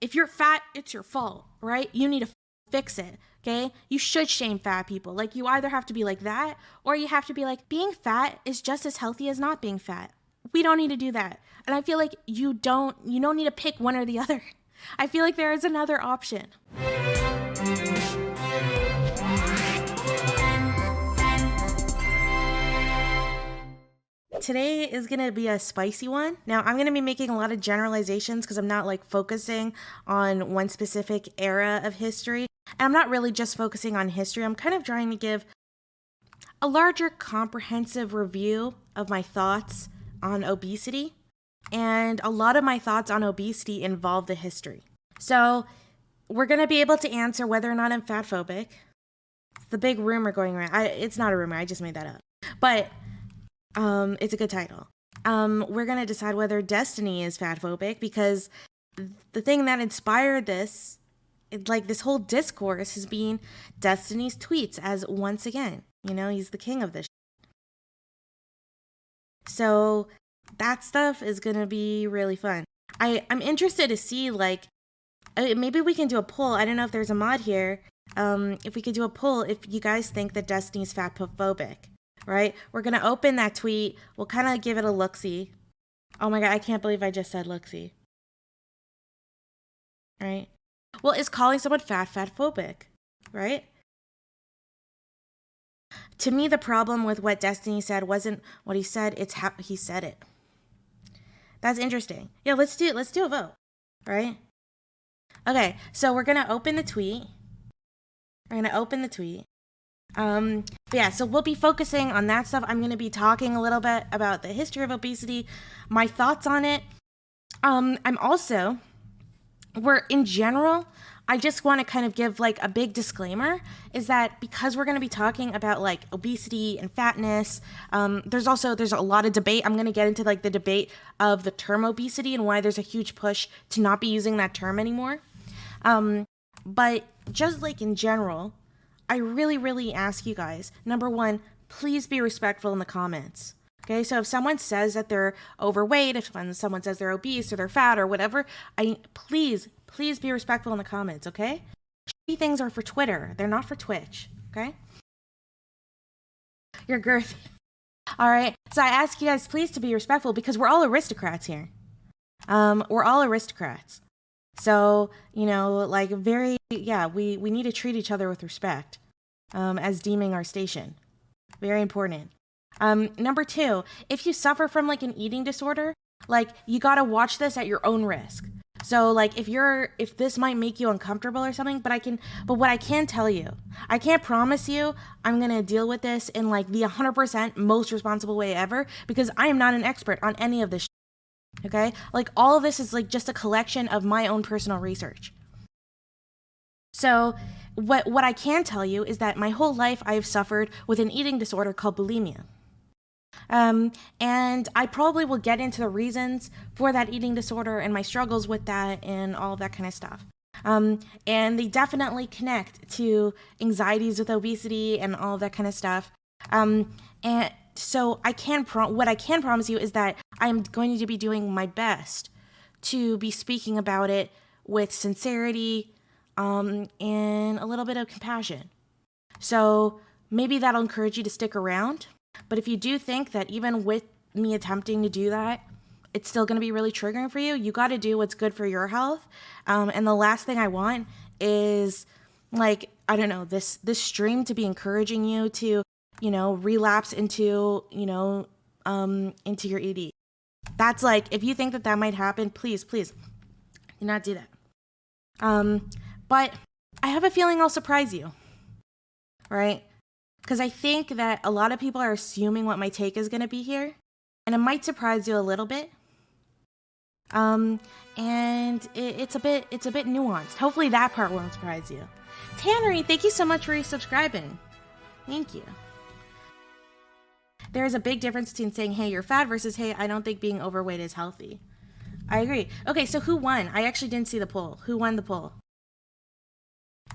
if you're fat, it's your fault, right? You need to fix it, okay? You should shame fat people. Like, you either have to be like that, or you have to be like, being fat is just as healthy as not being fat. We don't need to do that. And I feel like you don't need to pick one or the other. I feel like there is another option. Today is going to be a spicy one. Now, I'm going to be making a lot of generalizations because I'm not like focusing on one specific era of history. And I'm not really just focusing on history. I'm kind of trying to give a larger comprehensive review of my thoughts on obesity. And a lot of my thoughts on obesity involve the history. So we're going to be able to answer whether or not I'm fat phobic. It's the big rumor going around. It's not a rumor. I just made that up. But it's a good title. We're going to decide whether Destiny is fat phobic, because the thing that inspired this, this whole discourse, has been Destiny's tweets, as once again, he's the king of this. So that stuff is going to be really fun. I'm interested to see, maybe we can do a poll. I don't know if there's a mod here. If we could do a poll if you guys think that Destiny's fat phobic. Right? We're going to open that tweet. We'll kind of give it a look-see. Oh my God, I can't believe I just said look-see. Right? Well, is calling someone fat phobic? Right? To me, the problem with what Destiny said wasn't what he said, it's how he said it. That's interesting. Yeah, let's do a vote. Right? Okay, so we're going to open the tweet. Yeah, so we'll be focusing on that stuff. I'm going to be talking a little bit about the history of obesity, my thoughts on it. In general, I just want to kind of give a big disclaimer, is that because we're going to be talking about obesity and fatness, there's a lot of debate. I'm going to get into the debate of the term obesity and why there's a huge push to not be using that term anymore. But just in general, I really, really ask you guys, number one, please be respectful in the comments. Okay, so if someone says that they're overweight, if someone says they're obese or they're fat or whatever, please be respectful in the comments, okay? Shitty things are for Twitter. They're not for Twitch, okay? You're girthy. All right, so I ask you guys please to be respectful, because we're all aristocrats here. We're all aristocrats. So, we need to treat each other with respect, as deeming our station. Very important. Number two, if you suffer from an eating disorder, you gotta watch this at your own risk. So if this might make you uncomfortable or something, but what I can tell you, I can't promise you I'm gonna deal with this in the 100% most responsible way ever, because I am not an expert on any of this. Okay? All of this is just a collection of my own personal research. So what I can tell you is that my whole life I have suffered with an eating disorder called bulimia. And I probably will get into the reasons for that eating disorder and my struggles with that and all of that kind of stuff. And they definitely connect to anxieties with obesity and all of that kind of stuff. And so what I can promise you is that I'm going to be doing my best to be speaking about it with sincerity, and a little bit of compassion. So maybe that'll encourage you to stick around. But if you do think that even with me attempting to do that, it's still going to be really triggering for you, you got to do what's good for your health. And the last thing I want is this stream to be encouraging you to, relapse into your ED. That's if you think that might happen, please do not do that. But I have a feeling I'll surprise you, right? Because I think that a lot of people are assuming what my take is going to be here, and it might surprise you a little bit. And it's a bit nuanced. Hopefully that part won't surprise you. Tannery, thank you so much for resubscribing. Thank you. There is a big difference between saying, hey, you're fat, versus, hey, I don't think being overweight is healthy. I agree. Okay, so who won? I actually didn't see the poll. Who won the poll?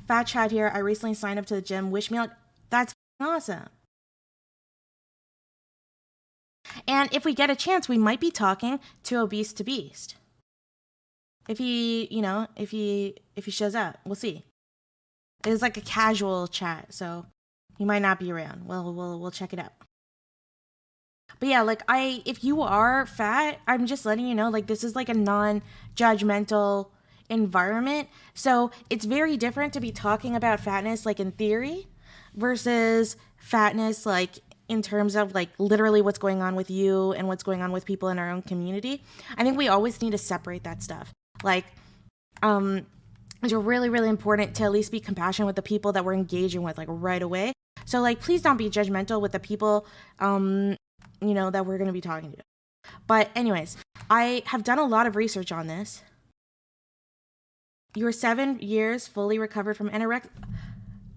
Fat Chat here. I recently signed up to the gym. Wish me luck. That's awesome. And if we get a chance, we might be talking to Obese to Beast. if he, if he shows up. We'll see. It's like a casual chat, so he might not be around. We'll check it out. But yeah, like if you are fat, I'm just letting you know, like this is like a non-judgmental environment. So it's very different to be talking about fatness like in theory versus fatness like in terms of like literally what's going on with you and what's going on with people in our own community. I think we always need to separate that stuff. Like, it's really, really important to at least be compassionate with the people that we're engaging with, like right away. So like, please don't be judgmental with the people, that we're going to be talking to. But anyways, I have done a lot of research on this. You were 7 years fully recovered from anorexia.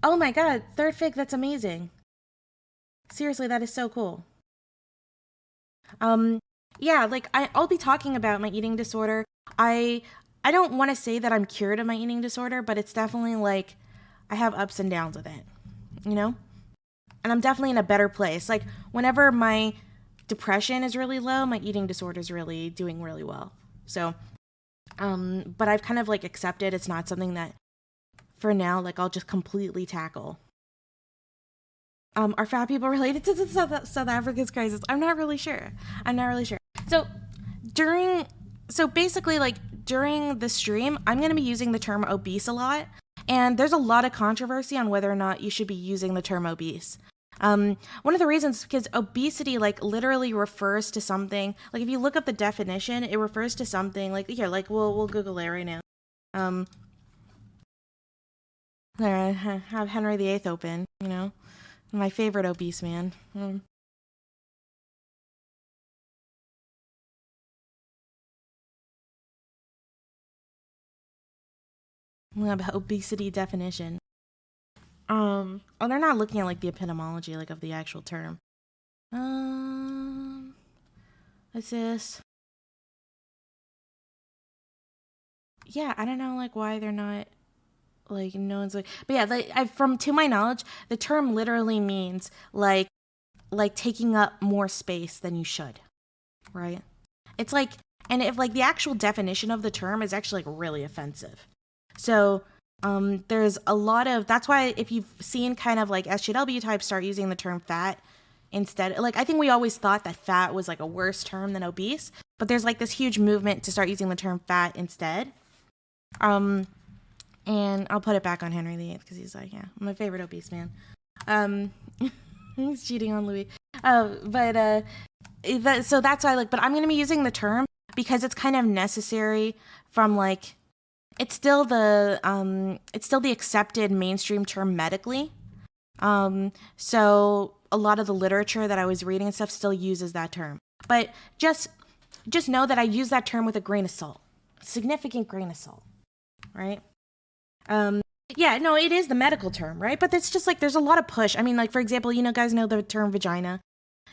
Oh my God, third fig, that's amazing. Seriously, that is so cool. Yeah, like I'll be talking about my eating disorder. I don't want to say that I'm cured of my eating disorder, but it's definitely like I have ups and downs with it, And I'm definitely in a better place. Like whenever my depression is really low, my eating disorder is really doing really well. So, but I've kind of like accepted it's not something that for now, like I'll just completely tackle. Are fat people related to the South Africa's crisis? I'm not really sure. So basically like during the stream, I'm going to be using the term obese a lot. And there's a lot of controversy on whether or not you should be using the term obese. One of the reasons, because obesity like literally refers to something, like if you look up the definition, it refers to something like here, like we'll Google it right now. There, I have Henry VIII open, my favorite obese man. About obesity definition. Oh, they're not looking at like the etymology like of the actual term. What's this? Yeah, I don't know like why they're not like no one's like. But yeah, like from to my knowledge, the term literally means like taking up more space than you should, right? It's like, and if like the actual definition of the term is actually like really offensive. So there's a lot of, that's why if you've seen kind of like SJW types start using the term fat instead, like I think we always thought that fat was like a worse term than obese, but there's like this huge movement to start using the term fat instead. And I'll put it back on Henry VIII because he's like, yeah, my favorite obese man. He's cheating on Louis. So that's why but I'm going to be using the term because it's kind of necessary from like, it's still the accepted mainstream term medically. So a lot of the literature that I was reading and stuff still uses that term. But just know that I use that term with a grain of salt. Significant grain of salt. Right? Yeah, no, it is the medical term, right? But it's just like there's a lot of push. I mean, like for example, guys know the term vagina.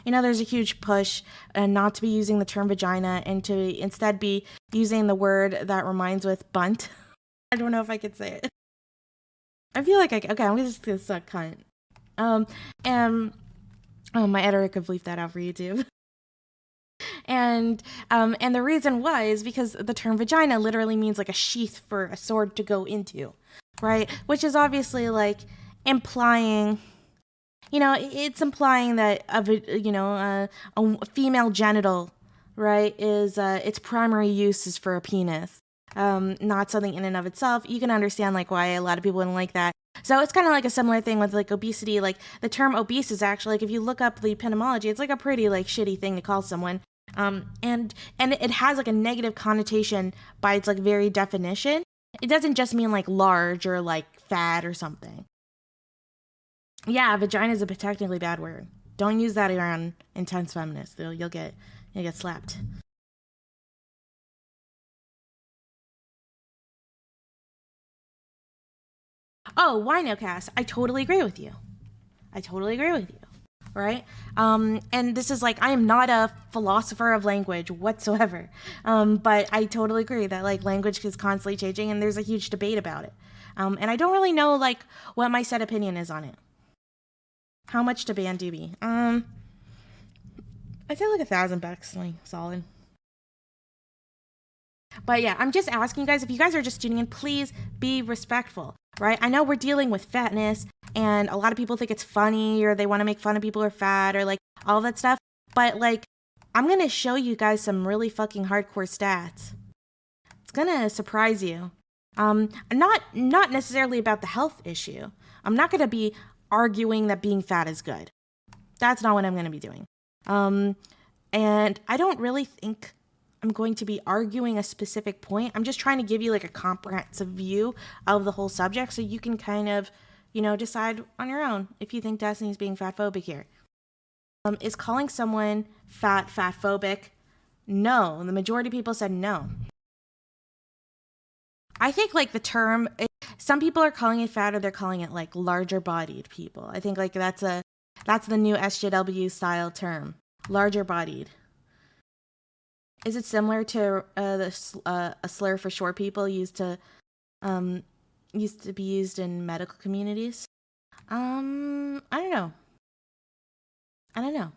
There's a huge push not to be using the term vagina and to instead be using the word that rhymes with bunt. I don't know if I could say it. I feel like okay, I'm just gonna suck cunt. And my editor could bleep that out for YouTube. And the reason why is because the term vagina literally means like a sheath for a sword to go into, right? Which is obviously like implying, it's implying that a female genital, right, is its primary use is for a penis, not something in and of itself. You can understand like why a lot of people wouldn't like that. So it's kind of like a similar thing with like obesity. Like the term obese is actually like if you look up the etymology, it's like a pretty like shitty thing to call someone. And it has like a negative connotation by its like very definition. It doesn't just mean like large or like fat or something. Yeah, vagina is a technically bad word. Don't use that around intense feminists. You'll get slapped. Oh, WinoCast. I totally agree with you. Right? And this is like, I am not a philosopher of language whatsoever. But I totally agree that like language is constantly changing and there's a huge debate about it. And I don't really know like what my set opinion is on it. How much to ban DB? I feel like $1,000, like solid. But yeah, I'm just asking you guys, if you guys are just tuning in, please be respectful, right? I know we're dealing with fatness, and a lot of people think it's funny, or they want to make fun of people who are fat, or like all that stuff. But like, I'm going to show you guys some really fucking hardcore stats. It's going to surprise you. Not necessarily about the health issue. I'm not going to be arguing that being fat is good. That's not what I'm going to be doing. And I don't really think I'm going to be arguing a specific point. I'm just trying to give you like a comprehensive view of the whole subject so you can kind of, decide on your own if you think Destiny's being fat phobic here. Is calling someone fat phobic? No. The majority of people said no. I think like the term, some people are calling it fat, or they're calling it like larger bodied people. I think like that's the new SJW style term, larger bodied. Is it similar to a slur for short people used to be used in medical communities? I don't know.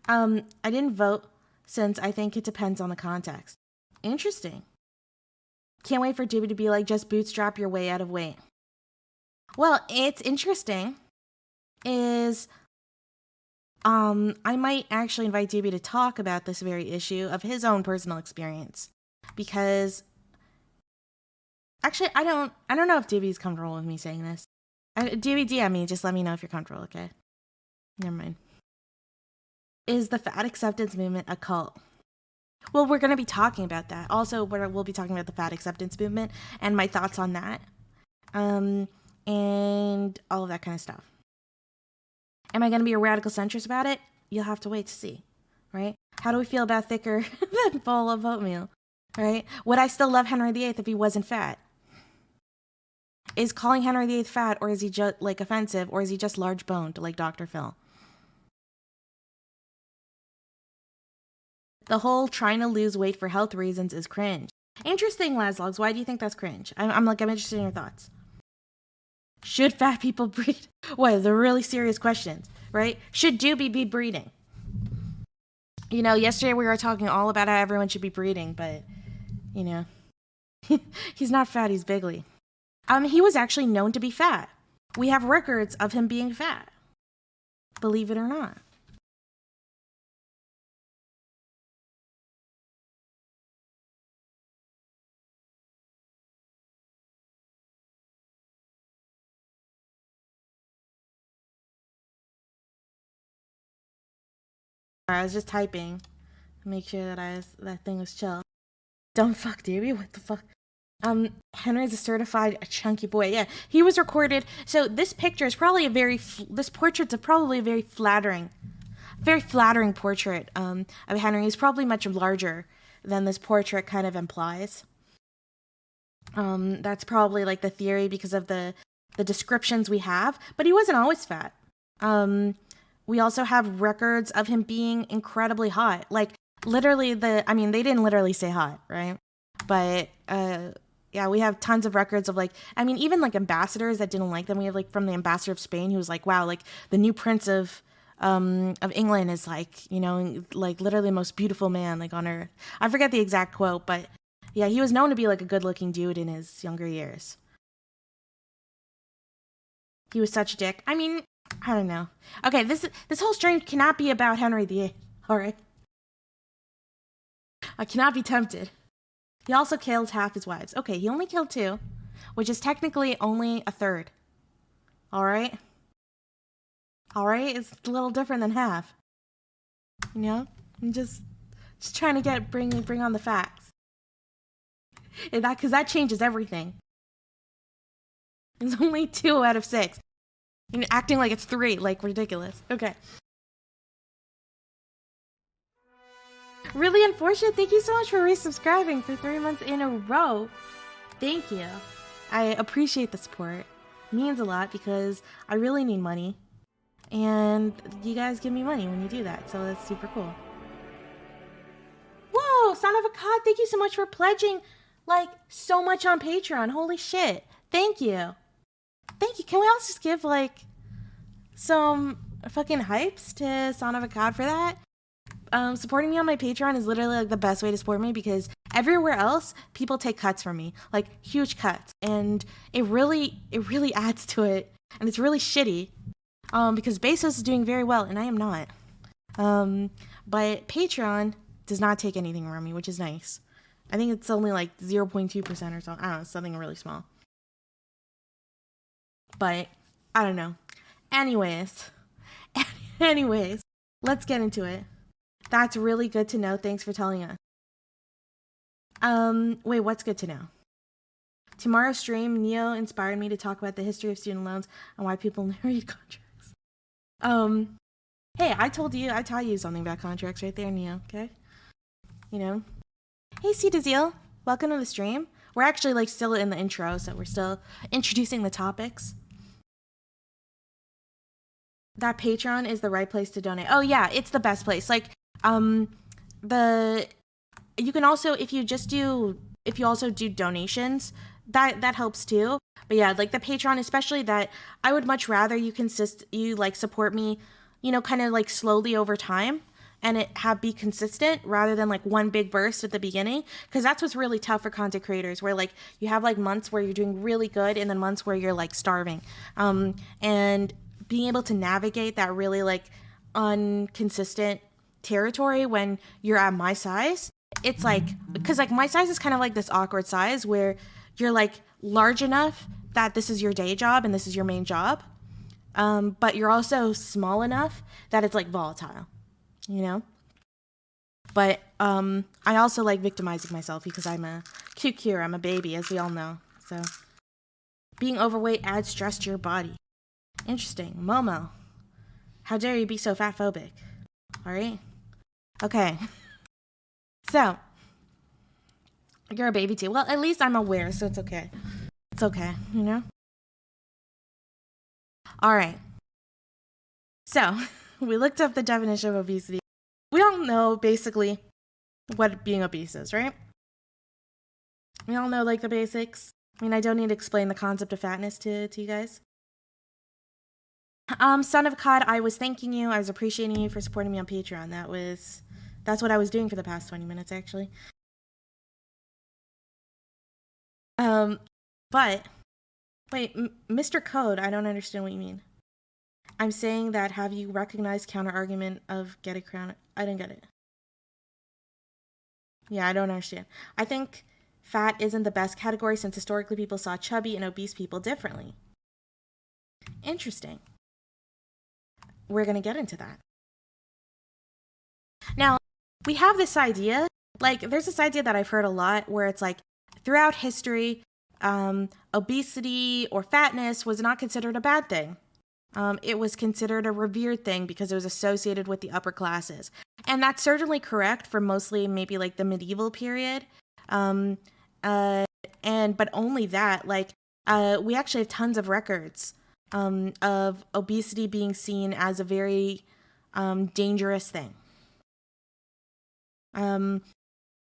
I didn't vote since I think it depends on the context. Interesting. Can't wait for Jibby to be like, just bootstrap your way out of weight. Well, it's interesting is I might actually invite Jibby to talk about this very issue of his own personal experience, because actually I don't know if Jibby's comfortable with me saying this. Jibby, DM me, just let me know if you're comfortable, okay? Never mind. Is the fat acceptance movement a cult? Well, we're going to be talking about that. Also, we'll be talking about the fat acceptance movement and my thoughts on that. And all of that kind of stuff. Am I going to be a radical centrist about it? You'll have to wait to see, right? How do we feel about thicker than bowl of oatmeal, right? Would I still love Henry VIII if he wasn't fat? Is calling Henry VIII fat, or is he just like offensive, or is he just large boned like Dr. Phil? The whole trying to lose weight for health reasons is cringe. Interesting, Laszlogs. Why do you think that's cringe? I'm interested in your thoughts. Should fat people breed? What, they're really serious questions, right? Should Doobie be breeding? Yesterday we were talking all about how everyone should be breeding, but, he's not fat, he's bigly. He was actually known to be fat. We have records of him being fat. Believe it or not. I was just typing to make sure that that thing was chill. Don't fuck, Davey. What the fuck? Henry's a certified chunky boy. Yeah, he was recorded. So this picture is probably this portrait's probably a very flattering portrait of Henry. He's probably much larger than this portrait kind of implies. That's probably like the theory because of the descriptions we have. But he wasn't always fat. We also have records of him being incredibly hot. Like, literally they didn't literally say hot, right? But, yeah, we have tons of records of, even, ambassadors that didn't like them. We have, from the ambassador of Spain who was like, wow, the new prince of England is, literally the most beautiful man, on earth. I forget the exact quote, but, yeah, he was known to be, a good-looking dude in his younger years. He was such a dick. I don't know. Okay, this whole stream cannot be about Henry VIII, alright? I cannot be tempted. He also killed half his wives. Okay, he only killed 2, which is technically only a third. Alright? Alright? It's a little different than half. I'm just trying to bring on the facts. Because that changes everything. It's only 2 out of 6. Acting like it's 3, ridiculous. Okay. Really unfortunate. Thank you so much for resubscribing for 3 months in a row. Thank you. I appreciate the support. It means a lot because I really need money. And you guys give me money when you do that, so that's super cool. Whoa, Son of a God, thank you so much for pledging, so much on Patreon. Holy shit. Thank you. Thank you. Can we also just give, some fucking hypes to Son of a God for that? supporting me on my Patreon is literally like the best way to support me, because everywhere else people take cuts from me, like huge cuts, and it really adds to it, and it's really shitty, because Bezos is doing very well and I am not. But Patreon does not take anything from me, which is nice. I think it's only like 0.2% or something. I don't know, something really small. But I don't know. Anyways, let's get into it. That's really good to know. Thanks for telling us. Wait, what's good to know? Tomorrow's stream, Neo inspired me to talk about the history of student loans and why people never read contracts. Hey, I taught you something about contracts right there, Neo, okay? You know? Hey, Cetazil, welcome to the stream. We're actually like still in the intro, so we're still introducing the topics. That Patreon is the right place to donate. Oh yeah, it's the best place. Like, you can also, if you also do donations, that helps too. But yeah, like the Patreon, especially, that I would much rather you like support me, you know, kind of like slowly over time, and be consistent rather than like one big burst at the beginning, because that's what's really tough for content creators, where like you have like months where you're doing really good and then months where you're like starving, and being able to navigate that really like inconsistent territory when you're at my size. It's like, because like my size is kind of like this awkward size where you're like large enough that this is your day job and this is your main job, but you're also small enough that it's like volatile, you know? But I also like victimizing myself because I'm a QQ, I'm a baby, as we all know. So being overweight adds stress to your body. Interesting. Momo, how dare you be so fat phobic? All right. Okay. So you're a baby too. Well, at least I'm aware, so it's okay. It's okay, you know? All right. So we looked up the definition of obesity. We all know basically what being obese is, right? We all know like the basics. I mean, I don't need to explain the concept of fatness to you guys. Son of God, I was thanking you. I was appreciating you for supporting me on Patreon. That's what I was doing for the past 20 minutes, actually. But wait, Mr. Code, I don't understand what you mean. I'm saying that, have you recognized counter argument of get a crown? I don't get it. Yeah, I don't understand. I think fat isn't the best category since historically people saw chubby and obese people differently. Interesting. We're going to get into that. Now, we have this idea, like there's this idea that I've heard a lot where it's like throughout history, obesity or fatness was not considered a bad thing. It was considered a revered thing because it was associated with the upper classes. And that's certainly correct for mostly maybe like the medieval period. But only that, like we actually have tons of records of obesity being seen as a very dangerous thing.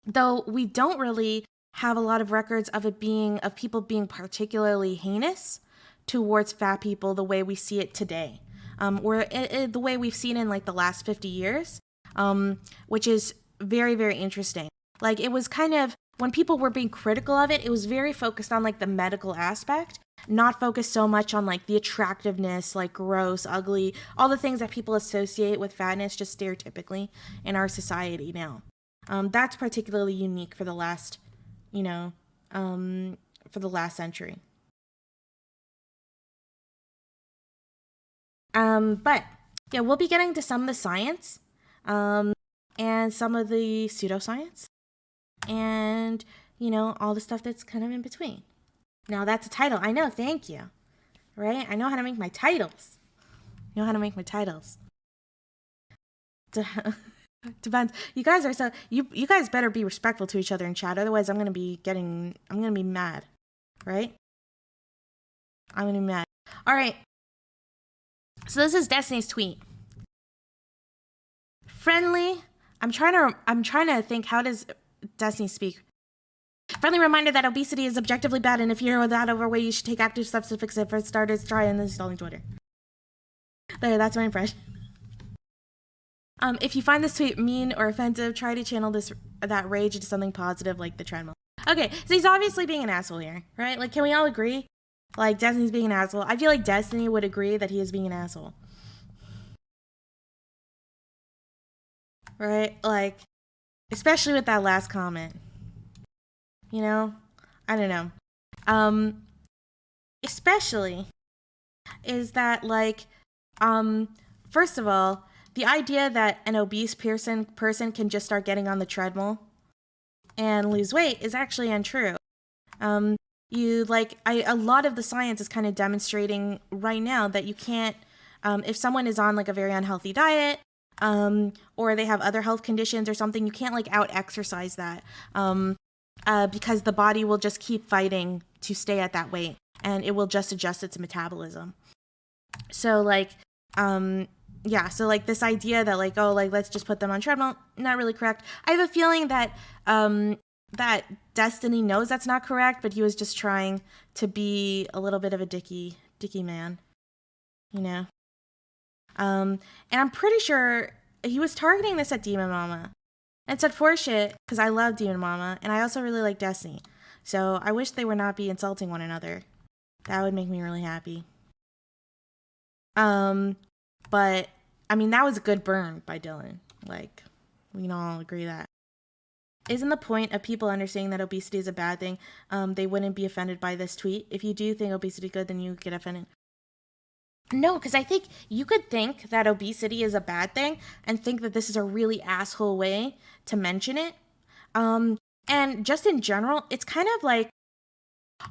Though we don't really have a lot of records of people being particularly heinous towards fat people the way we see it today, or the way we've seen in like the last 50 years, which is very, very interesting. Like it was kind of, when people were being critical of it, it was very focused on like the medical aspect, not focused so much on like the attractiveness, like gross, ugly, all the things that people associate with fatness just stereotypically in our society now. That's particularly unique for the last, for the last century. But yeah, we'll be getting to some of the science, and some of the pseudoscience, and all the stuff that's kind of in between. Now that's a title. I know, thank you. Right? I know how to make my titles. Depends. You guys are so you guys better be respectful to each other in chat, otherwise I'm gonna be mad. Right? I'm gonna be mad. Alright. So this is Destiny's tweet. Friendly. I'm trying to think, how does Destiny speak? Friendly reminder that obesity is objectively bad, and if you're that overweight, you should take active steps to fix it. For starters, try uninstalling Twitter. There, that's my impression. If you find this tweet mean or offensive, try to channel that rage into something positive like the treadmill. Okay, so he's obviously being an asshole here, right? Like, can we all agree? Like, Destiny's being an asshole. I feel like Destiny would agree that he is being an asshole. Right? Like, especially with that last comment. You know? I don't know. Especially is that, like, first of all, the idea that an obese person can just start getting on the treadmill and lose weight is actually untrue. A lot of the science is kind of demonstrating right now that you can't, if someone is on like a very unhealthy diet, or they have other health conditions or something, you can't like out exercise that, because the body will just keep fighting to stay at that weight and it will just adjust its metabolism. So like, so like this idea that like, oh, like let's just put them on treadmill, not really correct. I have a feeling that that Destiny knows that's not correct, but he was just trying to be a little bit of a dicky man, you know. And I'm pretty sure he was targeting this at Demon Mama. And it's unfortunate because I love Demon Mama and I also really like Destiny. So I wish they would not be insulting one another. That would make me really happy. But I mean, that was a good burn by Dylan. Like, we can all agree that. Isn't the point of people understanding that obesity is a bad thing, they wouldn't be offended by this tweet? If you do think obesity is good, then you get offended. No, because I think you could think that obesity is a bad thing and think that this is a really asshole way to mention it. And just in general, it's kind of like,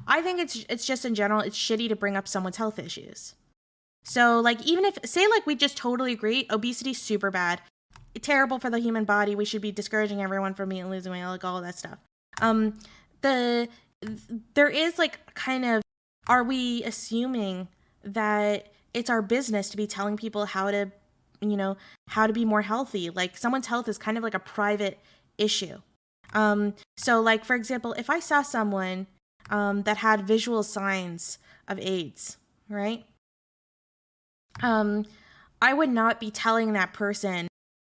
I think it's just in general, it's shitty to bring up someone's health issues. So like, even if, say like we just totally agree, obesity is super bad, terrible for the human body, we should be discouraging everyone from eating and losing weight, like all of that stuff. There is like kind of, are we assuming that it's our business to be telling people how to be more healthy? Like someone's health is kind of like a private issue. So like, for example, if I saw someone that had visual signs of AIDS, right? I would not be telling that person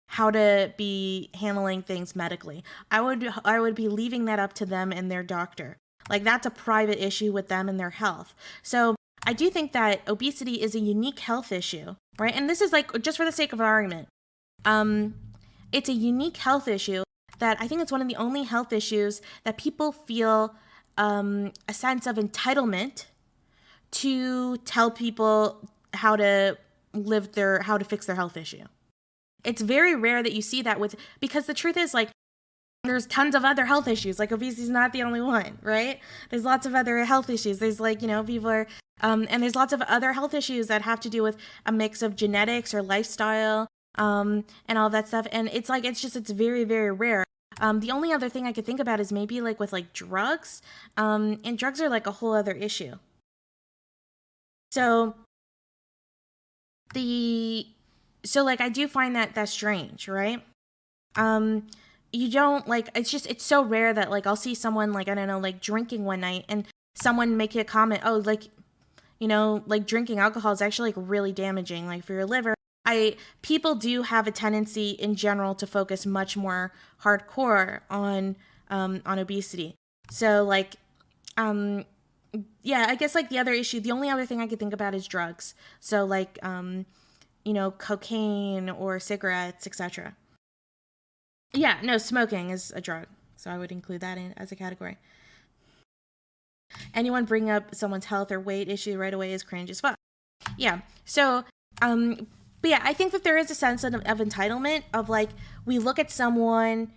how to be handling things medically. I would be leaving that up to them and their doctor. Like that's a private issue with them and their health. So I do think that obesity is a unique health issue, right? And this is like, just for the sake of argument, it's a unique health issue that I think it's one of the only health issues that people feel a sense of entitlement to tell people how to fix their health issue. It's very rare that you see that because the truth is like, there's tons of other health issues. Like obesity is not the only one, right? There's lots of other health issues. There's like, people are, and there's lots of other health issues that have to do with a mix of genetics or lifestyle, and all that stuff. And it's like, it's very, very rare. The only other thing I could think about is maybe like with like drugs, and drugs are like a whole other issue. So like, I do find that strange, right? You don't like, it's so rare that like, I'll see someone like, I don't know, like drinking one night and someone make a comment, oh, like, like drinking alcohol is actually like really damaging, like for your liver. People do have a tendency in general to focus much more hardcore on obesity. So like, I guess like the only other thing I could think about is drugs. So like, cocaine or cigarettes, etc. Yeah, no, smoking is a drug. So I would include that in as a category. Anyone bring up someone's health or weight issue right away is cringe as fuck. Yeah. So, but yeah, I think that there is a sense of entitlement of like, we look at someone,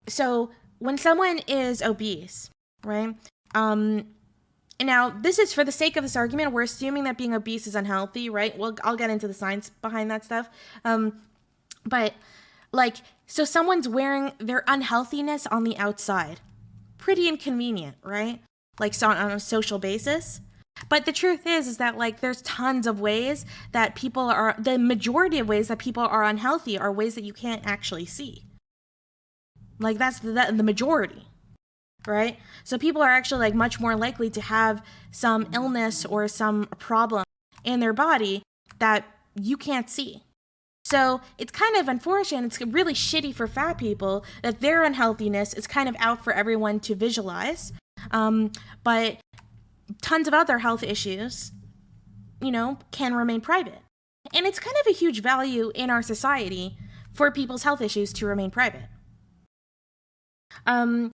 so when someone is obese, right? And now this is for the sake of this argument, we're assuming that being obese is unhealthy, right? Well, I'll get into the science behind that stuff. But like, so someone's wearing their unhealthiness on the outside. Pretty inconvenient, right? Like, so on a social basis. But the truth is that like, there's tons of ways that the majority of ways that people are unhealthy are ways that you can't actually see. Like that's the majority, right? So people are actually like much more likely to have some illness or some problem in their body that you can't see. So it's kind of unfortunate. It's really shitty for fat people that their unhealthiness is kind of out for everyone to visualize. But tons of other health issues, can remain private. And it's kind of a huge value in our society for people's health issues to remain private. And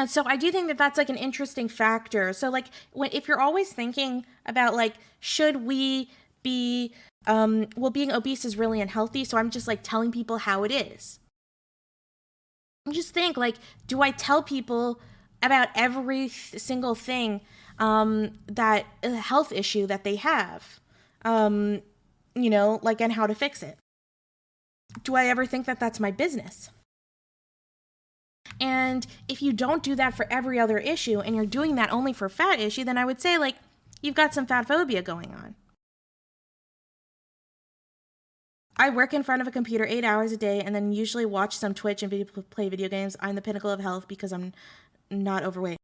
so I do think that that's like an interesting factor. So like if you're always thinking about like, should we be, being obese is really unhealthy. So I'm just like telling people how it is. Just think like, do I tell people about every single thing, that health issue that they have, and how to fix it? Do I ever think that that's my business? And if you don't do that for every other issue and you're doing that only for fat issue, then I would say like you've got some fat phobia going on. I work in front of a computer 8 hours a day and then usually watch some Twitch and play video games. I'm the pinnacle of health because I'm not overweight.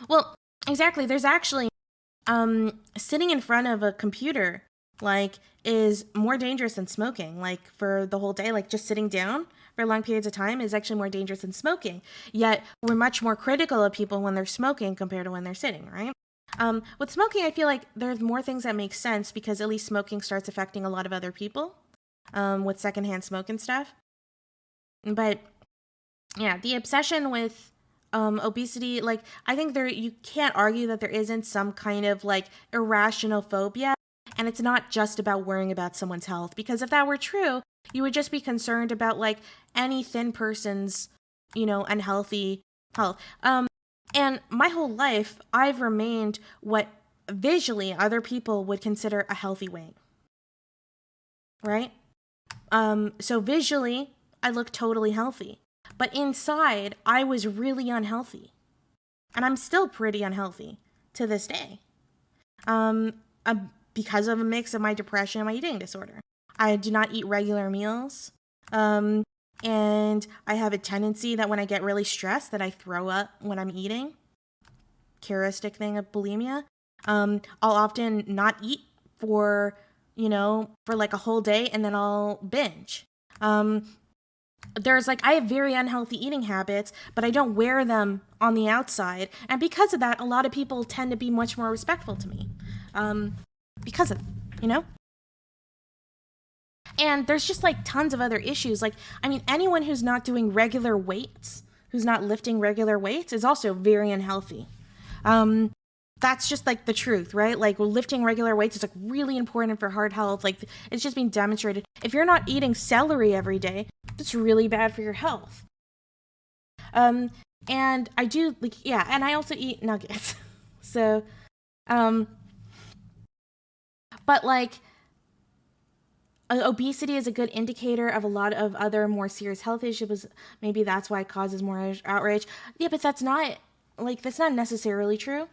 Well, exactly. There's actually sitting in front of a computer like is more dangerous than smoking. Like for the whole day, like just sitting down for long periods of time is actually more dangerous than smoking. Yet we're much more critical of people when they're smoking compared to when they're sitting, right? With smoking, I feel like there's more things that make sense because at least smoking starts affecting a lot of other people, with secondhand smoke and stuff. But yeah, the obsession with obesity, like I think you can't argue that there isn't some kind of like irrational phobia. And it's not just about worrying about someone's health, because if that were true, you would just be concerned about like any thin person's, unhealthy health. And my whole life, I've remained what visually other people would consider a healthy weight. Right? So visually, I look totally healthy. But inside, I was really unhealthy. And I'm still pretty unhealthy to this day. Because of a mix of my depression and my eating disorder. I do not eat regular meals. And I have a tendency that when I get really stressed that I throw up when I'm eating. Heuristic thing of bulimia. I'll often not eat for like a whole day and then I'll binge. I have very unhealthy eating habits, but I don't wear them on the outside. And because of that, a lot of people tend to be much more respectful to me. Because of, And there's just like tons of other issues. Like, anyone who's not doing regular weights, who's not lifting regular weights is also very unhealthy. That's just like the truth, right? Like lifting regular weights is like really important for heart health. Like it's just been demonstrated. If you're not eating celery every day, that's really bad for your health. And I do and I also eat nuggets. So, but like obesity is a good indicator of a lot of other more serious health issues. Maybe that's why it causes more outrage. Yeah, but that's not necessarily true.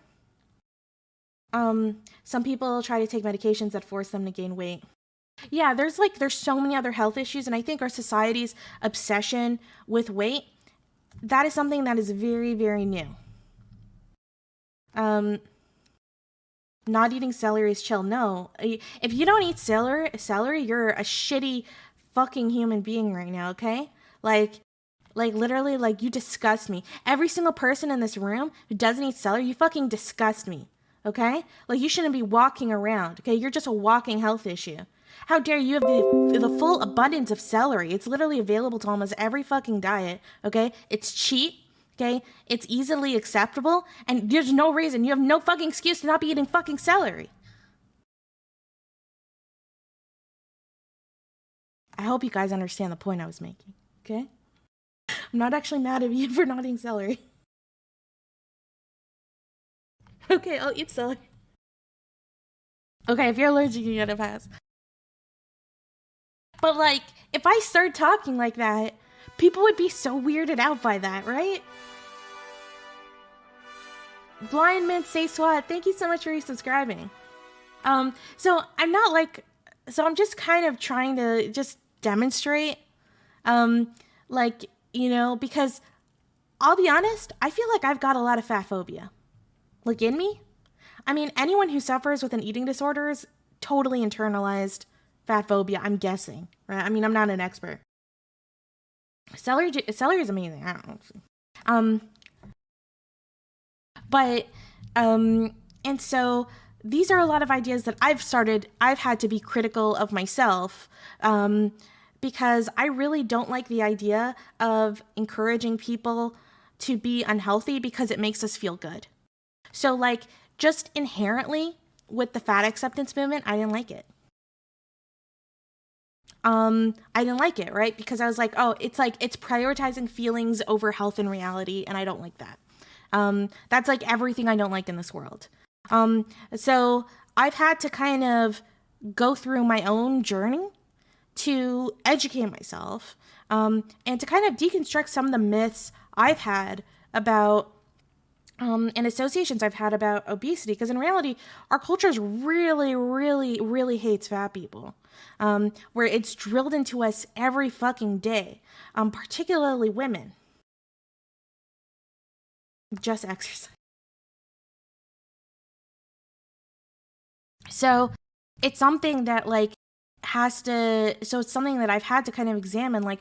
Some people try to take medications that force them to gain weight. Yeah, there's so many other health issues, and I think our society's obsession with weight, that is something that is very, very new. Not eating celery is chill. No, if you don't eat celery, you're a shitty fucking human being right now, okay? Like literally, like you disgust me. Every single person in this room who doesn't eat celery, you fucking disgust me, okay? Like you shouldn't be walking around, okay? You're just a walking health issue. How dare you have the full abundance of celery? It's literally available to almost every fucking diet, okay? It's cheap. Okay, it's easily acceptable, and there's no reason, you have no fucking excuse to not be eating fucking celery. I hope you guys understand the point I was making, okay? I'm not actually mad at you for not eating celery. Okay, I'll eat celery. Okay, if you're allergic, you get a pass. But like, if I start talking like that, people would be so weirded out by that, right? Blind Mint Say SWAT, thank you so much for resubscribing. So I'm just kind of trying to just demonstrate, because I'll be honest, I feel like I've got a lot of fat phobia. Like in me. Anyone who suffers with an eating disorder totally internalized fat phobia, I'm guessing, right? I mean, I'm not an expert. Celery is amazing. I don't know. And so these are a lot of ideas that I've had to be critical of myself, because I really don't like the idea of encouraging people to be unhealthy because it makes us feel good. So like, just inherently with the fat acceptance movement, I didn't like it. I didn't like it, right? Because I was like, oh, it's prioritizing feelings over health and reality, and I don't like that. That's like everything I don't like in this world. So I've had to kind of go through my own journey to educate myself, and to kind of deconstruct some of the myths I've had about, and associations I've had about obesity. Because in reality, our culture really, really, really hates fat people, where it's drilled into us every fucking day, particularly women. Just exercise. So it's something that it's something that I've had to kind of examine, like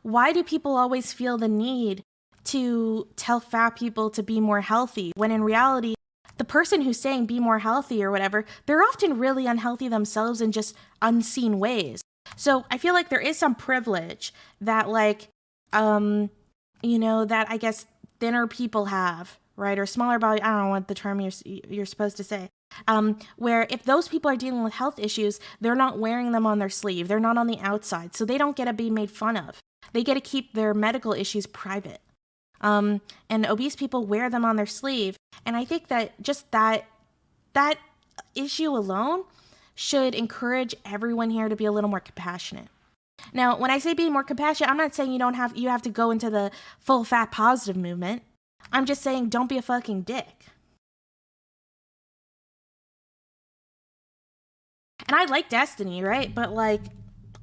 why do people always feel the need to tell fat people to be more healthy, when in reality, the person who's saying be more healthy or whatever, they're often really unhealthy themselves in just unseen ways. So I feel like there is some privilege that that I guess thinner people have, right? Or smaller body, I don't know what the term you're supposed to say. Where if those people are dealing with health issues, they're not wearing them on their sleeve. They're not on the outside. So they don't get to be made fun of. They get to keep their medical issues private. And obese people wear them on their sleeve. And I think that just that issue alone should encourage everyone here to be a little more compassionate. Now, when I say being more compassionate, I'm not saying you have to go into the full fat positive movement. I'm just saying don't be a fucking dick. And I like Destiny, right? But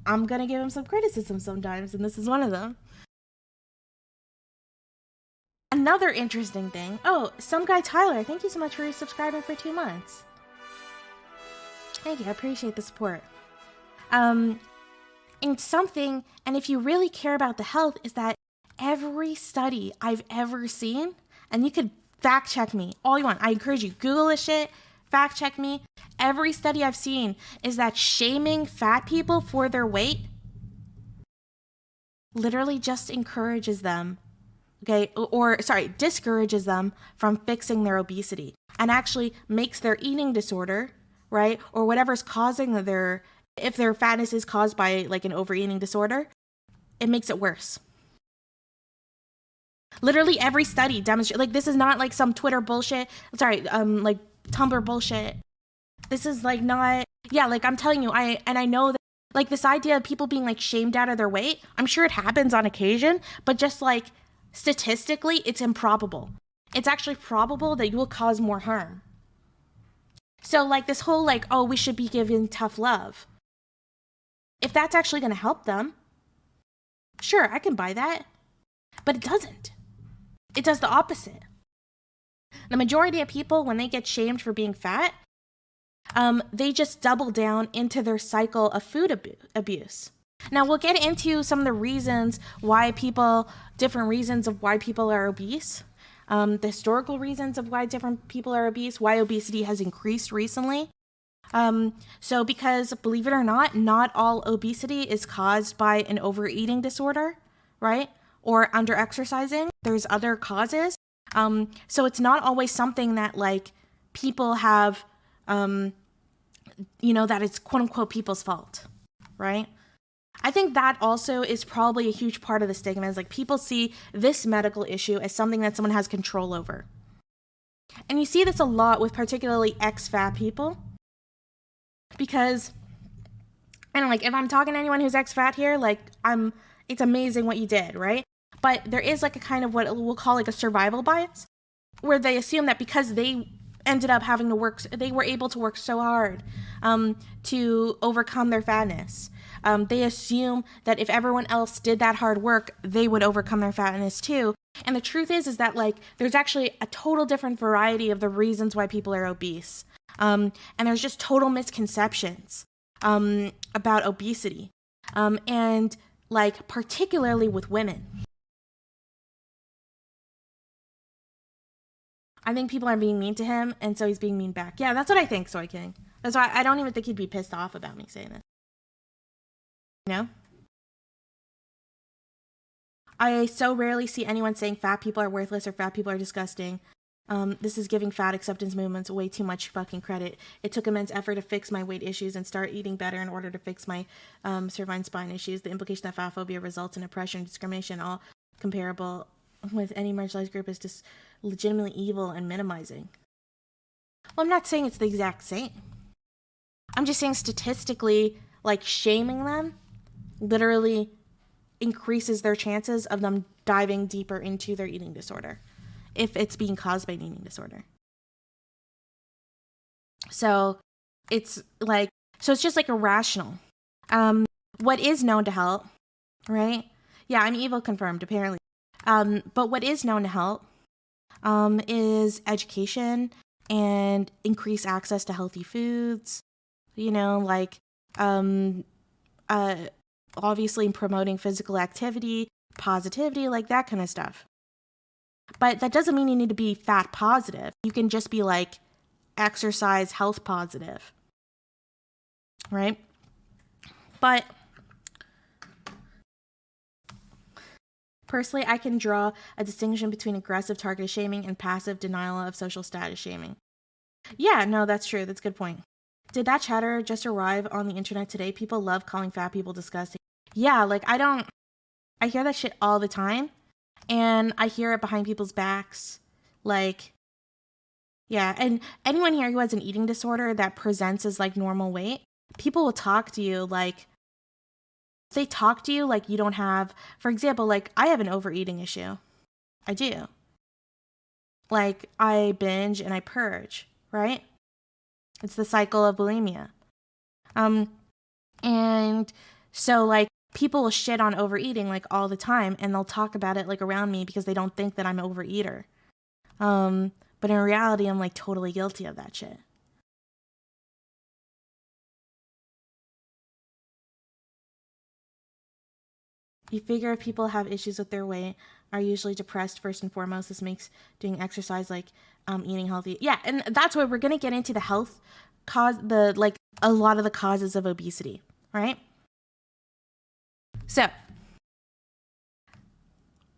I'm gonna give him some criticism sometimes, and this is one of them. Another interesting thing. Oh, some guy Tyler, thank you so much for subscribing for 2 months. Thank you, I appreciate the support. And if you really care about the health, is that every study I've ever seen, and you could fact check me all you want. I encourage you, Google this shit, fact check me. Every study I've seen is that shaming fat people for their weight literally just encourages them, discourages them from fixing their obesity, and actually makes their eating disorder, right? Or whatever's causing if their fatness is caused by an overeating disorder, it makes it worse. Literally every study demonstrates, this is not some Twitter bullshit. Tumblr bullshit. This is not, I'm telling you, I know that this idea of people being shamed out of their weight, I'm sure it happens on occasion, but just statistically, it's improbable. It's actually probable that you will cause more harm. So this whole oh, we should be given tough love. If that's actually going to help them, sure, I can buy that. But it doesn't. It does the opposite. The majority of people, when they get shamed for being fat, they just double down into their cycle of food abuse. Now, we'll get into some of the reasons different reasons of why people are obese, the historical reasons of why different people are obese, why obesity has increased recently. So because, believe it or not all obesity is caused by an overeating disorder, right? Or under-exercising. There's other causes. So it's not always something that people have, that it's quote unquote people's fault, right? I think that also is probably a huge part of the stigma, is people see this medical issue as something that someone has control over. And you see this a lot with particularly ex-fat people, because, and if I'm talking to anyone who's ex-fat here, it's amazing what you did, right? But there is a kind of what we'll call a survival bias, where they assume that because they ended up having to work, they were able to work so hard to overcome their fatness. They assume that if everyone else did that hard work, they would overcome their fatness too. And the truth is that there's actually a total different variety of the reasons why people are obese. And there's just total misconceptions about obesity, and like particularly with women. I think people are being mean to him, and so he's being mean back. Yeah, that's what I think, Soy King. That's why I don't even think he'd be pissed off about me saying this. You know? I so rarely see anyone saying fat people are worthless or fat people are disgusting. This is giving fat acceptance movements way too much fucking credit. It took immense effort to fix my weight issues and start eating better in order to fix my cervical spine issues. The implication that fat phobia results in oppression and discrimination, all comparable with any marginalized group, is just legitimately evil and minimizing. Well, I'm not saying it's the exact same. I'm just saying statistically, like, shaming them literally increases their chances of them diving deeper into their eating disorder if it's being caused by an eating disorder. So it's just like irrational. What is known to help, right? Yeah, I'm evil confirmed, apparently. But what is known to help is education and increase access to healthy foods, you know, like obviously promoting physical activity, positivity, like that kind of stuff. But that doesn't mean you need to be fat positive. You can just be like exercise health positive, right? But personally, I can draw a distinction between aggressive targeted shaming and passive denial of social status shaming. Yeah, no, that's true. That's a good point. Did that chatter just arrive on the internet today? People love calling fat people disgusting. Yeah, like I hear that shit all the time. And I hear it behind people's backs. Like, yeah. And anyone here who has an eating disorder that presents as like normal weight, people will talk to you like, they talk to you like you don't have, for example, like I have an overeating issue. I do. Like I binge and I purge, right? It's the cycle of bulimia. And so like people will shit on overeating like all the time, and they'll talk about it like around me because they don't think that I'm an overeater. But in reality, I'm like totally guilty of that shit. You figure if people have issues with their weight, are usually depressed first and foremost. This makes doing exercise like eating healthy. Yeah, and that's why we're gonna get into the health cause, the like a lot of the causes of obesity, right? So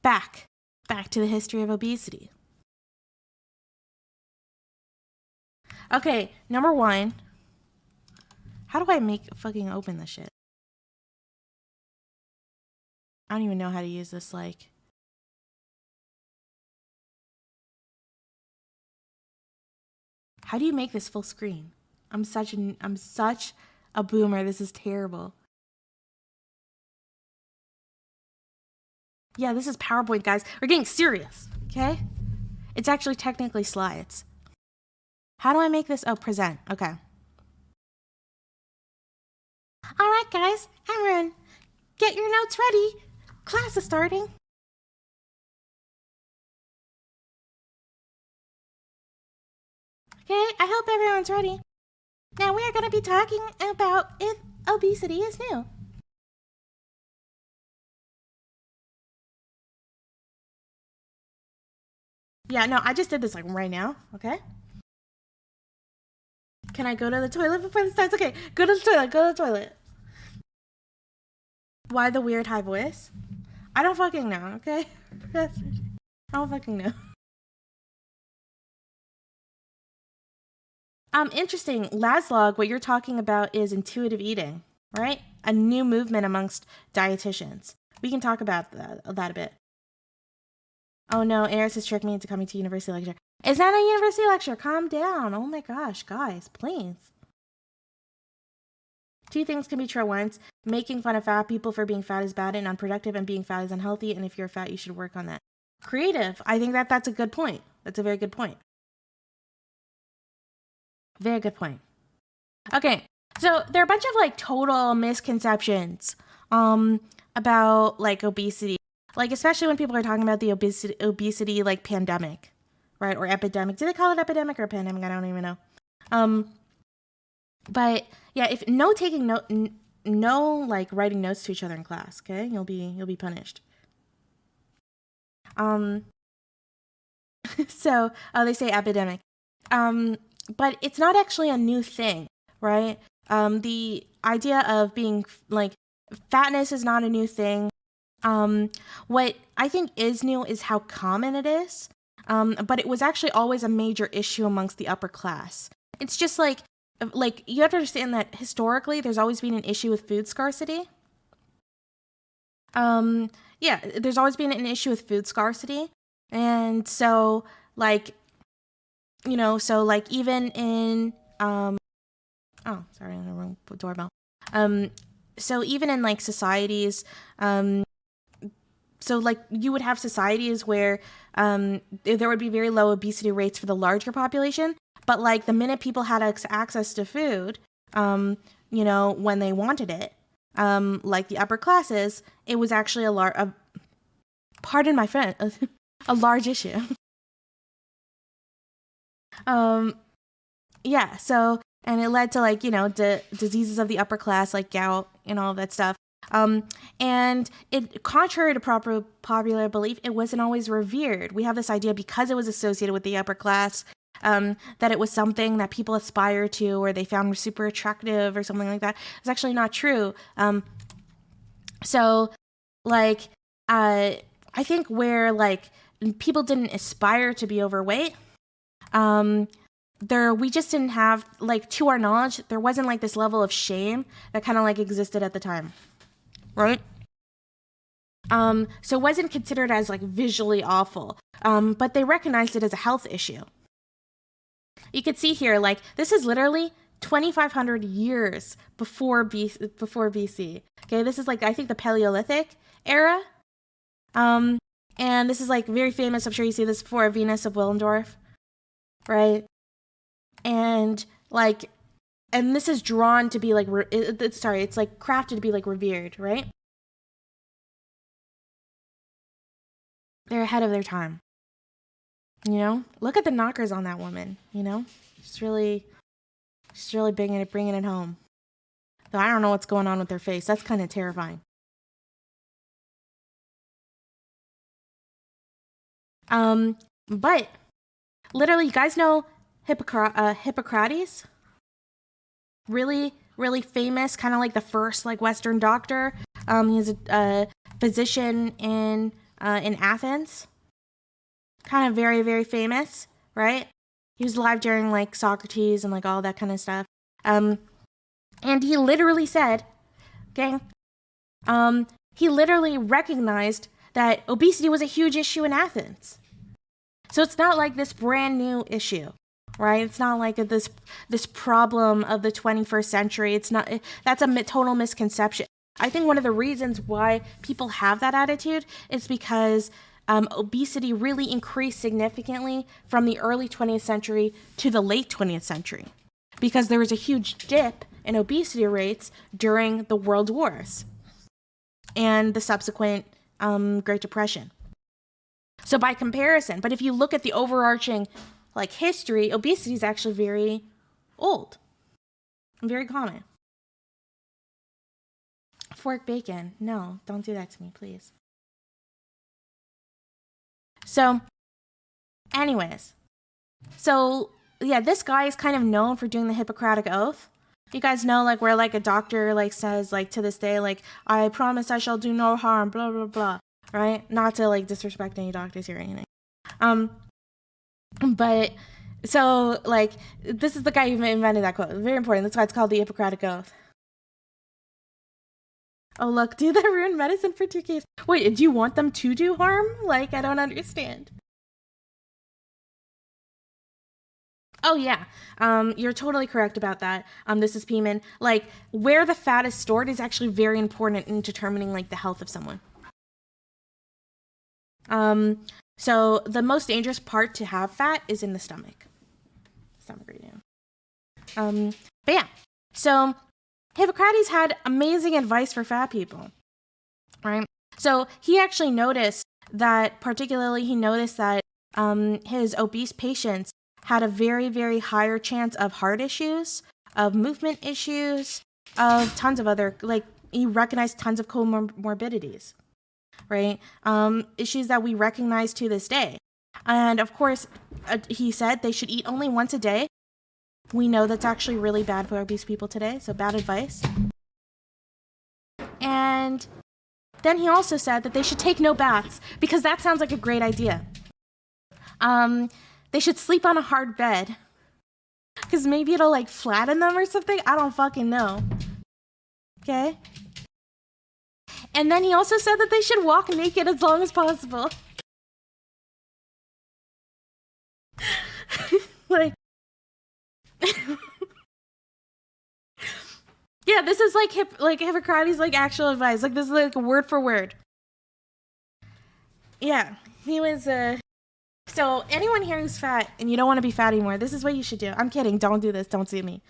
back to the history of obesity. Okay, number one. How do I fucking open this shit? I don't even know how to use this, like. How do you make this full screen? I'm such a boomer. This is terrible. Yeah, this is PowerPoint, guys. We're getting serious, okay? It's actually technically slides. How do I make this? Oh, present. Okay. All right, guys. Everyone, get your notes ready. Class is starting. Okay, I hope everyone's ready. Now we are going to be talking about if obesity is new. Yeah, no, I just did this like right now, okay? Can I go to the toilet before this starts? Okay, go to the toilet. Why the weird high voice? I don't fucking know, okay? I don't fucking know. Interesting. Laszlo, what you're talking about is intuitive eating, right? A new movement amongst dietitians. We can talk about that a bit. Oh no, Eris has tricked me into coming to university lecture. It's not a university lecture. Calm down. Oh my gosh, guys, please. Two things can be true at once. Making fun of fat people for being fat is bad and unproductive, and being fat is unhealthy, and if you're fat, you should work on that. Creative. I think that's a good point. That's a very good point. Very good point. Okay, so there are a bunch of like total misconceptions about like obesity. Like, especially when people are talking about the obesity like pandemic, right? Or epidemic. Do they call it epidemic or pandemic? I don't even know. But yeah, if no taking note, no like writing notes to each other in class, okay? You'll be punished. So they say epidemic. But it's not actually a new thing, right? The idea of being like fatness is not a new thing. What I think is new is how common it is. But it was actually always a major issue amongst the upper class. It's just like you have to understand that historically there's always been an issue with food scarcity. Yeah, there's always been an issue with food scarcity. And so like, you know, so like even in, oh, sorry, the wrong doorbell. So even in like societies, so like you would have societies where there would be very low obesity rates for the larger population, but like the minute people had access to food, you know, when they wanted it, like the upper classes, it was actually pardon my friend, a large issue. Yeah, so, and it led to like, you know, diseases of the upper class, like gout and all of that stuff. And it, contrary to popular belief, it wasn't always revered. We have this idea because it was associated with the upper class, that it was something that people aspire to or they found super attractive or something like that. It's actually not true. So like, I think where like people didn't aspire to be overweight, we just didn't have, like, to our knowledge, there wasn't like this level of shame that kind of like existed at the time, right? So it wasn't considered as like visually awful, but they recognized it as a health issue. You could see here, like, this is literally 2,500 years before BC. Okay, this is like, I think, the Paleolithic era. And this is like very famous. I'm sure you see this before, Venus of Willendorf, right? And like, and this is drawn to be like, it's like crafted to be like revered, right? They're ahead of their time. You know, look at the knockers on that woman. You know, she's really bringing it home. Though I don't know what's going on with her face. That's kind of terrifying. But literally, you guys know Hippocrates? Really, really famous, kind of like the first like Western doctor. He's a physician in Athens. Kind of very, very famous, right? He was alive during like Socrates and like all that kind of stuff. And he literally said, okay, he literally recognized that obesity was a huge issue in Athens. So it's not like this brand new issue, right? It's not like this problem of the 21st century. It's not, that's a total misconception. I think one of the reasons why people have that attitude is because obesity really increased significantly from the early 20th century to the late 20th century, because there was a huge dip in obesity rates during the World Wars and the subsequent Great Depression. So by comparison, but if you look at the overarching like history, obesity is actually very old and very common. Fork bacon. No, don't do that to me, please. So, anyways. So, yeah, this guy is kind of known for doing the Hippocratic Oath. You guys know, like, where, like, a doctor, like, says, like, to this day, like, I promise I shall do no harm, blah, blah, blah, right? Not to, like, disrespect any doctors here or anything. But, so, like, this is the guy who invented that quote. Very important. That's why it's called the Hippocratic Oath. Oh, look, do they ruin medicine for 2Ks? Wait, do you want them to do harm? Like, I don't understand. Oh, yeah. You're totally correct about that. This is Peeman. Like, where the fat is stored is actually very important in determining, like, the health of someone. So the most dangerous part to have fat is in the stomach. Stomach region. But yeah. So Hippocrates had amazing advice for fat people, right? So he actually noticed that, particularly he noticed that his obese patients had a very, very higher chance of heart issues, of movement issues, of tons of other, like, he recognized tons of comorbidities, right? Issues that we recognize to this day. And of course, he said they should eat only once a day. We know that's actually really bad for obese people today, so bad advice. And then he also said that they should take no baths, because that sounds like a great idea. They should sleep on a hard bed, because maybe it'll like flatten them or something. I don't fucking know. Okay? And then he also said that they should walk naked as long as possible. Like, yeah, this is like Hippocrates like actual advice. Like, this is like word for word. Yeah, he was so anyone here who's fat and you don't want to be fat anymore, this is what you should do. I'm kidding. Don't do this. Don't sue me.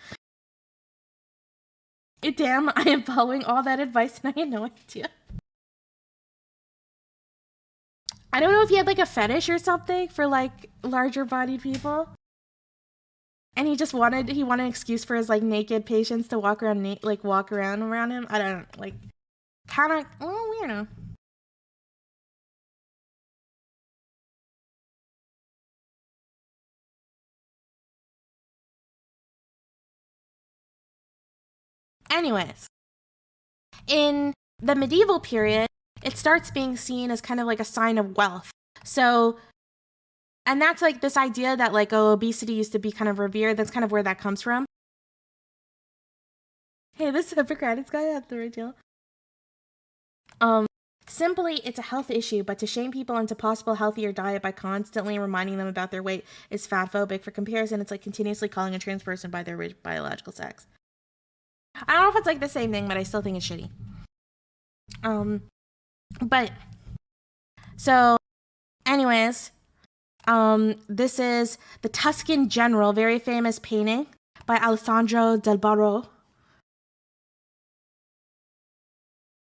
Damn, I am following all that advice and I had no idea. I don't know if he had like a fetish or something for like larger bodied people. And he wanted an excuse for his like naked patients to walk around around him. I don't like, kind of weirdo. Anyways, in the medieval period, it starts being seen as kind of like a sign of wealth. So, and that's like this idea that like, oh, obesity used to be kind of revered. That's kind of where that comes from. Hey, this Hippocrates guy had the right deal. Simply, it's a health issue, but to shame people into possible healthier diet by constantly reminding them about their weight is fat phobic. For comparison, it's like continuously calling a trans person by their biological sex. I don't know if it's like the same thing, but I still think it's shitty. But so anyways, this is the Tuscan General, very famous painting by Alessandro del Barro.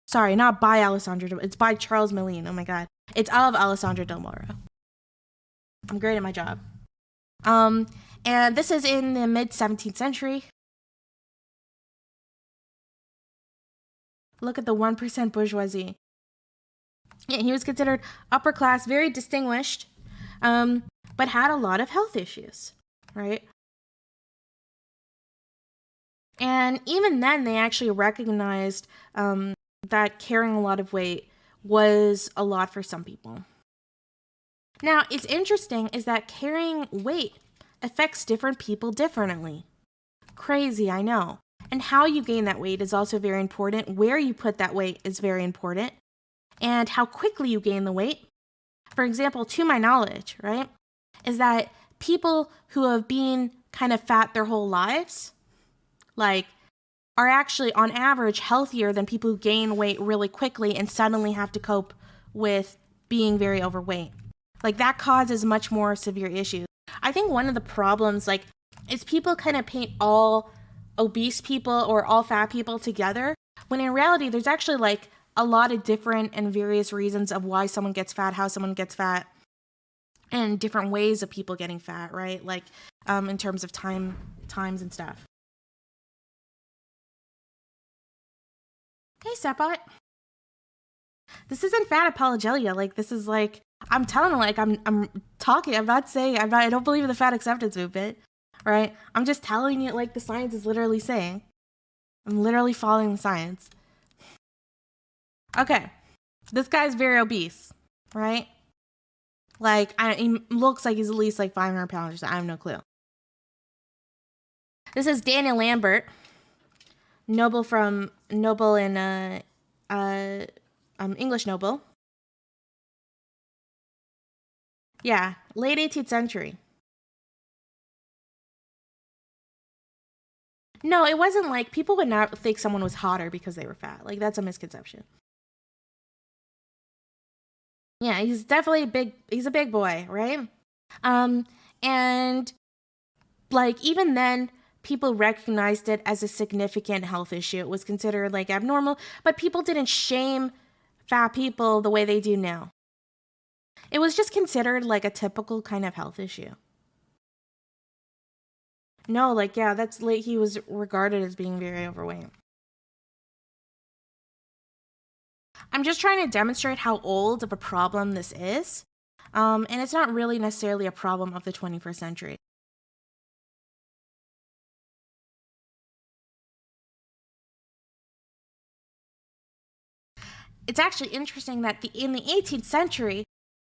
Sorry, not by Alessandro, it's by Charles Malin. Oh my god. It's of Alessandro del Barro. I'm great at my job. And this is in the mid 17th century. Look at the 1% bourgeoisie. Yeah, he was considered upper class, very distinguished, but had a lot of health issues, right? And even then, they actually recognized that carrying a lot of weight was a lot for some people. Now, it's interesting is that carrying weight affects different people differently. Crazy, I know. And how you gain that weight is also very important. Where you put that weight is very important. And how quickly you gain the weight. For example, to my knowledge, right, is that people who have been kind of fat their whole lives, like, are actually on average healthier than people who gain weight really quickly and suddenly have to cope with being very overweight. Like, that causes much more severe issues. I think one of the problems, like, is people kind of paint all obese people or all fat people together, when in reality, there's actually, like, a lot of different and various reasons of why someone gets fat, how someone gets fat, and different ways of people getting fat, right? Like, in terms of times and stuff. Hey, Sepot. This isn't fat apologetia. Like, this is like, I'm telling you, like, I'm talking. I'm not saying, I don't believe in the fat acceptance movement, right? I'm just telling you, like, the science is literally saying. I'm literally following the science. Okay. This guy's very obese, right? Like, he looks like he's at least like 500 pounds or something. I have no clue. This is Daniel Lambert, noble in English noble. Yeah, late 18th century. No, it wasn't like, people would not think someone was hotter because they were fat. Like, that's a misconception. Yeah, he's definitely he's a big boy, right? And like, even then, people recognized it as a significant health issue. It was considered like abnormal, but people didn't shame fat people the way they do now. It was just considered like a typical kind of health issue. No, like, yeah, that's like he was regarded as being very overweight. I'm just trying to demonstrate how old of a problem this is. And it's not really necessarily a problem of the 21st century. It's actually interesting that in the 18th century,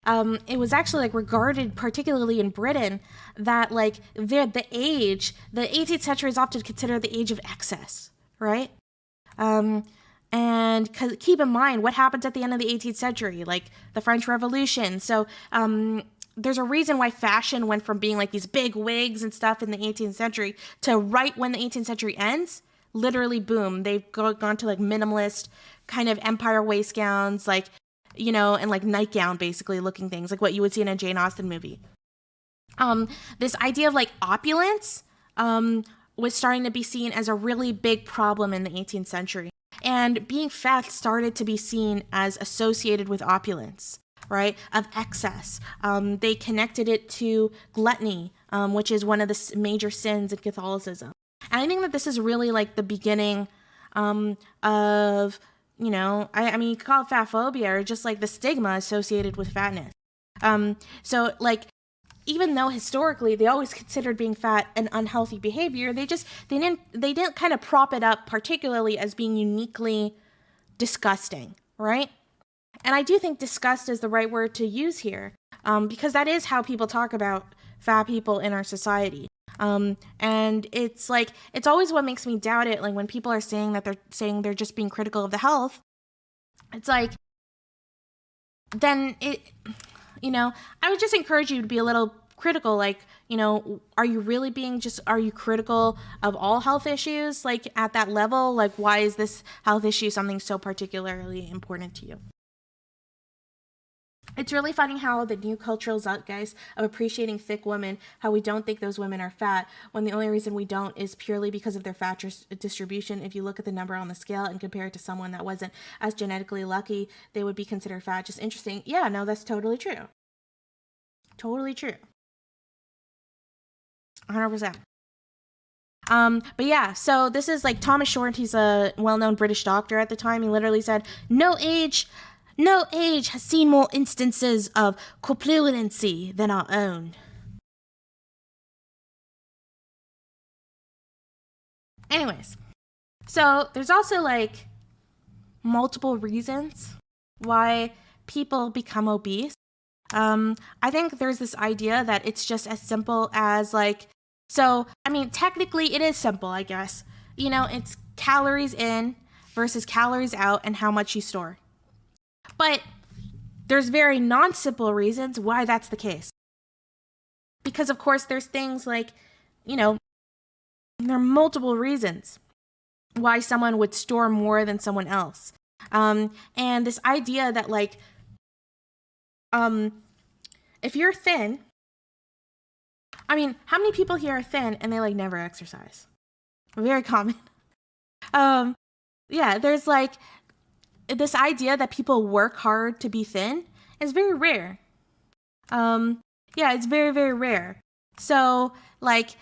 it was actually like regarded, particularly in Britain, that like the 18th century is often considered the age of excess, right? And keep in mind what happens at the end of the 18th century, like the French Revolution. So there's a reason why fashion went from being like these big wigs and stuff in the 18th century to right when the 18th century ends, literally boom, they've gone to like minimalist kind of empire waist gowns, like, you know, and like nightgown basically looking things, like what you would see in a Jane Austen movie. This idea of like opulence was starting to be seen as a really big problem in the 18th century. And being fat started to be seen as associated with opulence, right? Of excess. They connected it to gluttony, which is one of the major sins in Catholicism. And I think that this is really like the beginning of, you know, I mean, you could call it fat phobia or just like the stigma associated with fatness. So like, even though historically they always considered being fat an unhealthy behavior, they didn't kind of prop it up particularly as being uniquely disgusting, right? And I do think disgust is the right word to use here, because that is how people talk about fat people in our society. And it's like, it's always what makes me doubt it. Like when people are saying that they're just being critical of the health, it's like, then it, you know, I would just encourage you to be a little critical. Like, you know, are you critical of all health issues? Like at that level, like why is this health issue something so particularly important to you? It's really funny how the new cultural zeitgeist of appreciating thick women, how we don't think those women are fat, when the only reason we don't is purely because of their fat distribution. If you look at the number on the scale and compare it to someone that wasn't as genetically lucky, they would be considered fat. Just interesting. Yeah, no, that's totally true. Totally true. 100%. But yeah, so this is like Thomas Short. He's a well-known British doctor at the time. He literally said, no age has seen more instances of corpulency than our own. Anyways, so there's also like multiple reasons why people become obese. I think there's this idea that it's just as simple as like, so, I mean, technically it is simple, I guess. You know, it's calories in versus calories out and how much you store. But there's very non-simple reasons why that's the case. Because, of course, there's things like, you know, there are multiple reasons why someone would store more than someone else. And this idea that, like, if you're thin, I mean, how many people here are thin and they, like, never exercise? Very common. Yeah, there's, like, this idea that people work hard to be thin is very rare. Yeah, it's very, very rare. So, like,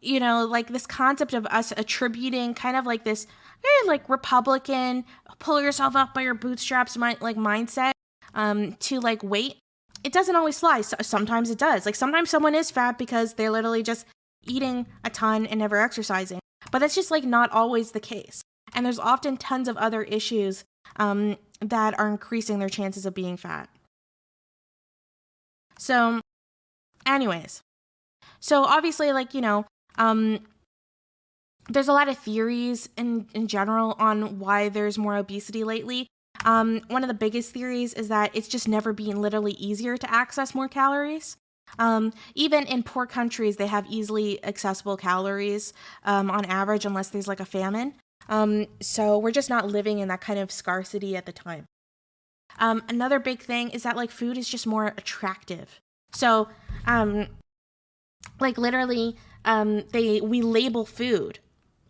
you know, like this concept of us attributing kind of like this very like Republican, pull yourself up by your bootstraps mindset to like weight, it doesn't always fly. So sometimes it does. Like sometimes someone is fat because they're literally just eating a ton and never exercising. But that's just like not always the case. And there's often tons of other issues that are increasing their chances of being fat. So anyways, so obviously, like, you know, there's a lot of theories in general on why there's more obesity lately. One of the biggest theories is that it's just never been literally easier to access more calories. Even in poor countries, they have easily accessible calories on average, unless there's like a famine. So we're just not living in that kind of scarcity at the time. Another big thing is that like food is just more attractive. So, like literally, we label food.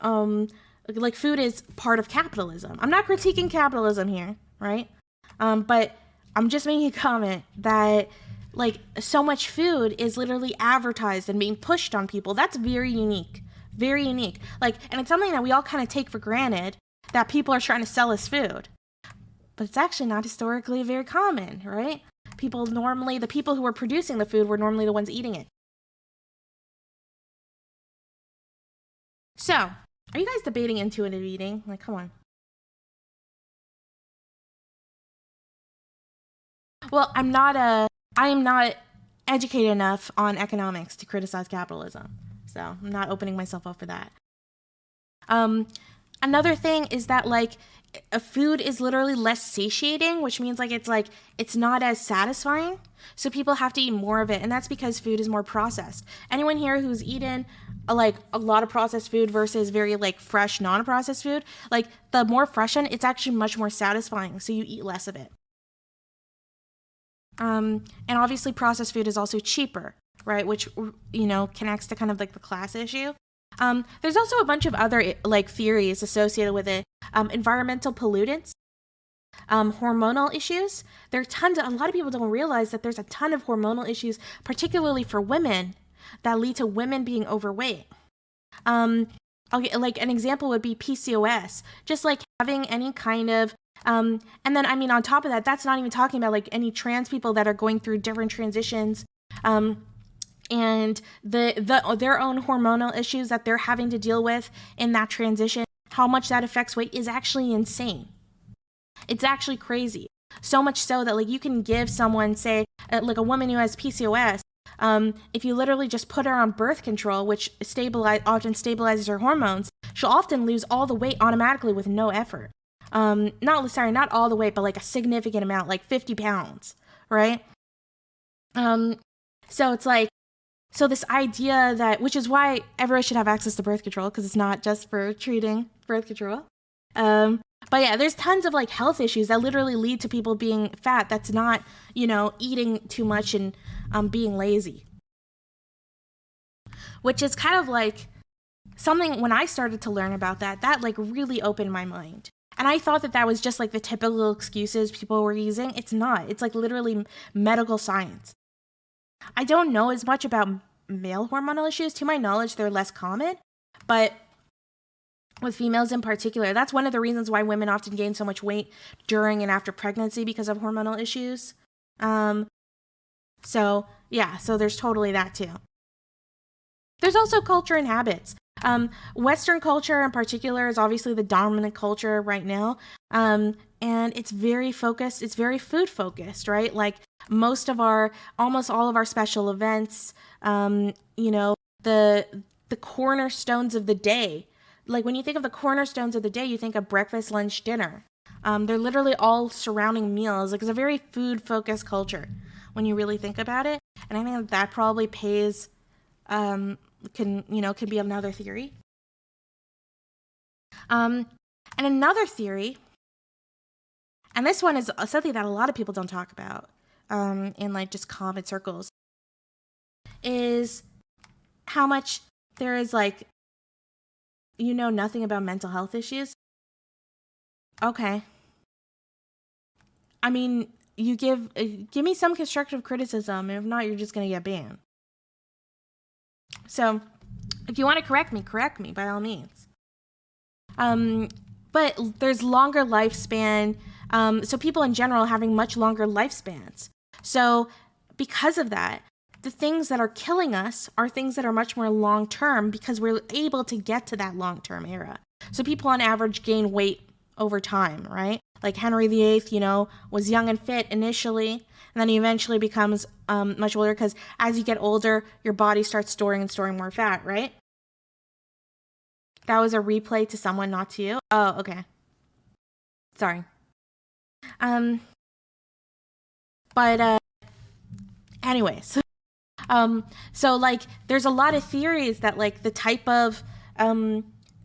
Like food is part of capitalism. I'm not critiquing capitalism here, right? But I'm just making a comment that like so much food is literally advertised and being pushed on people. That's very unique. very unique. Like, and it's something that we all kind of take for granted that people are trying to sell as food. But it's actually not historically very common, right? The people who were producing the food were normally the ones eating it. So, are you guys debating intuitive eating? Like, come on. Well, I am not educated enough on economics to criticize capitalism. So, I'm not opening myself up for that. Another thing is that, like, a food is literally less satiating, which means it's not as satisfying. So people have to eat more of it, and that's because food is more processed. Anyone here who's eaten a lot of processed food versus very fresh non-processed food, the more fresh one, it's actually much more satisfying, so you eat less of it. And obviously processed food is also cheaper, right? Which, connects to kind of the class issue. There's also a bunch of other theories associated with it. Environmental pollutants, hormonal issues. There are a lot of people don't realize that there's a ton of hormonal issues, particularly for women, that lead to women being overweight. An example would be PCOS, just having any kind of, and then, on top of that, that's not even talking about any trans people that are going through different transitions, and their own hormonal issues that they're having to deal with in that transition. How much that affects weight is actually insane. It's actually crazy. So much so that you can give someone, say, a woman who has PCOS, if you literally just put her on birth control, which often stabilizes her hormones, she'll often lose all the weight automatically with no effort. Not all the weight, but a significant amount, 50 pounds, right? So it's so this idea that, which is why everyone should have access to birth control, because it's not just for treating birth control. But yeah, there's tons of health issues that literally lead to people being fat. That's not, eating too much and being lazy. Which is kind of something, when I started to learn about that really opened my mind. And I thought that was just the typical excuses people were using. It's not. It's literally medical science. I don't know as much about male hormonal issues. To my knowledge, they're less common, but with females in particular, that's one of the reasons why women often gain so much weight during and after pregnancy, because of hormonal issues. So there's totally that too. There's also culture and habits. Western culture in particular is obviously the dominant culture right now. And it's very focused. It's very food focused, right? Almost all of our special events, the cornerstones of the day. When you think of the cornerstones of the day, you think of breakfast, lunch, dinner. They're literally all surrounding meals. It's a very food focused culture when you really think about it. And I think that probably pays, can be another theory. And another theory, and this one is something that a lot of people don't talk about in just common circles, is how much there is nothing about mental health issues. Okay. You give me some constructive criticism, and if not, you're just going to get banned. So, if you want to correct me by all means. But there's longer lifespan, so people in general having much longer lifespans. So, because of that, the things that are killing us are things that are much more long-term, because we're able to get to that long-term era. So people on average gain weight over time, right? Henry VIII, was young and fit initially, and then he eventually becomes much older, because as you get older, your body starts storing more fat, right? That was a replay to someone, not to you. Oh, okay. Sorry. But anyways, so there's a lot of theories that the type of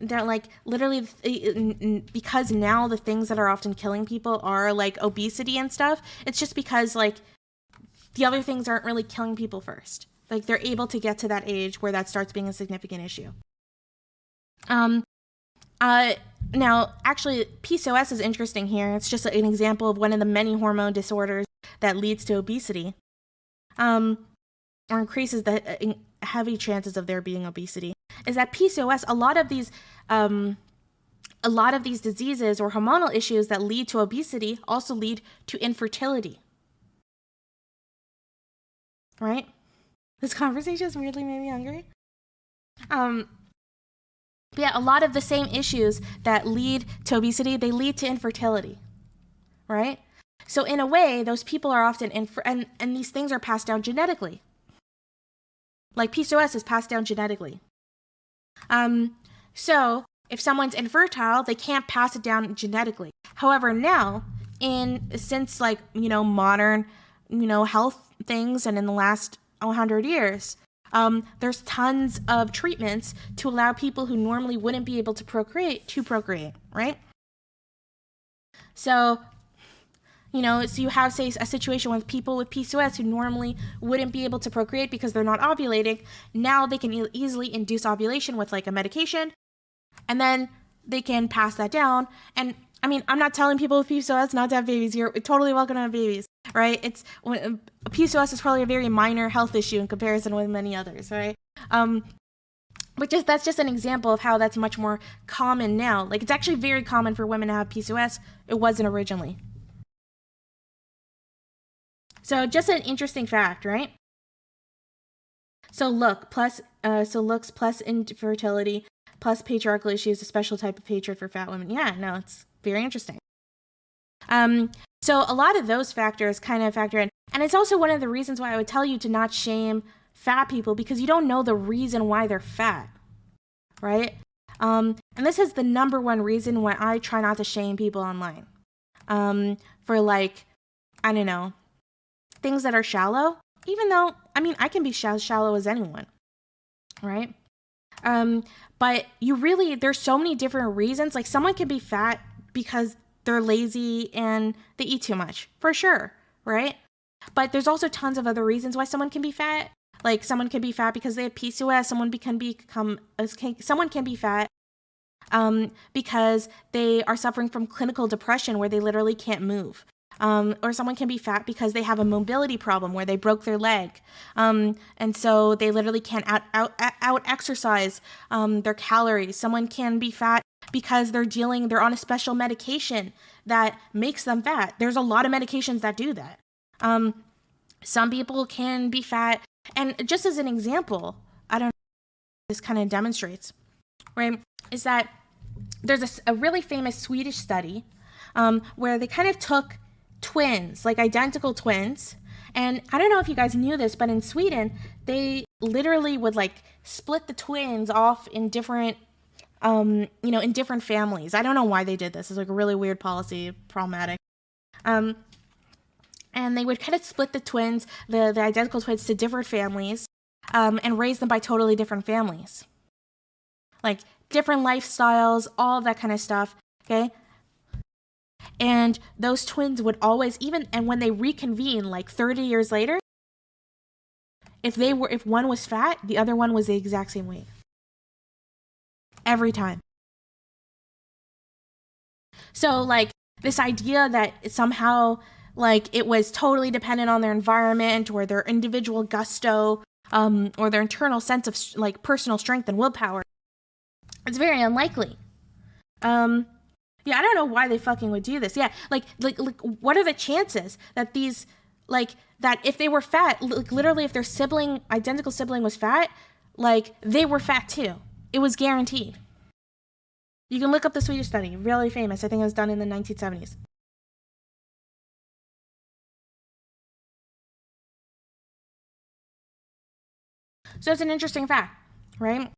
that literally because now the things that are often killing people are obesity and stuff. It's just because the other things aren't really killing people first. They're able to get to that age where that starts being a significant issue. Now, actually, PCOS is interesting here. It's just an example of one of the many hormone disorders that leads to obesity. or increases the heavy chances of there being obesity, is that PCOS, a lot of these diseases or hormonal issues that lead to obesity also lead to infertility. Right? This conversation has weirdly made me hungry. But yeah, a lot of the same issues that lead to obesity, they lead to infertility, right? So in a way, those people are often and these things are passed down genetically. Like PCOS is passed down genetically. So if someone's infertile, they can't pass it down genetically. However, now since modern, health things, and in the last 100 years, there's tons of treatments to allow people who normally wouldn't be able to procreate, right? So, so you have, say, a situation with people with PCOS who normally wouldn't be able to procreate because they're not ovulating. Now they can easily induce ovulation with like a medication, and then they can pass that down. And I mean, I'm not telling people with PCOS not to have babies. You're totally welcome to have babies, right? PCOS is probably a very minor health issue in comparison with many others, right? That's just an example of how that's much more common now. Like, it's actually very common for women to have PCOS. It wasn't originally. So just an interesting fact, right? So looks plus infertility plus patriarchal issues, a special type of hatred for fat women. Yeah, no, it's very interesting. So a lot of those factors kind of factor in. And it's also one of the reasons why I would tell you to not shame fat people, because you don't know the reason why they're fat, right? And this is the number one reason why I try not to shame people online. For I don't know, things that are shallow, even though, I mean, I can be shallow as anyone, right? But there's so many different reasons. Like, someone can be fat because they're lazy and they eat too much, for sure, right? But there's also tons of other reasons why someone can be fat. Like, someone can be fat because they have PCOS. Someone can be fat because they are suffering from clinical depression where they literally can't move. Or someone can be fat because they have a mobility problem where they broke their leg. And so they literally can't out exercise their calories. Someone can be fat because they're on a special medication that makes them fat. There's a lot of medications that do that. Some people can be fat. And just as an example, I don't know if this kind of demonstrates, right, is that there's a really famous Swedish study where they kind of took twins, like identical twins. And I don't know if you guys knew this, but in Sweden, they literally would split the twins off in different, in different families. I don't know why they did this. It's a really weird policy, problematic. And they would kind of split the twins, the identical twins, to different families, and raise them by totally different families. Like, different lifestyles, all of that kind of stuff, okay? And those twins would always, and when they reconvene 30 years later, if one was fat, the other one was the exact same weight. Every time. So this idea that somehow it was totally dependent on their environment or their individual gusto, or their internal sense of personal strength and willpower, it's very unlikely. Yeah, I don't know why they fucking would do this. Yeah, what are the chances that these, that if they were fat, literally if their identical sibling was fat, they were fat too. It was guaranteed. You can look up the Swedish study, really famous. I think it was done in the 1970s. So it's an interesting fact, right?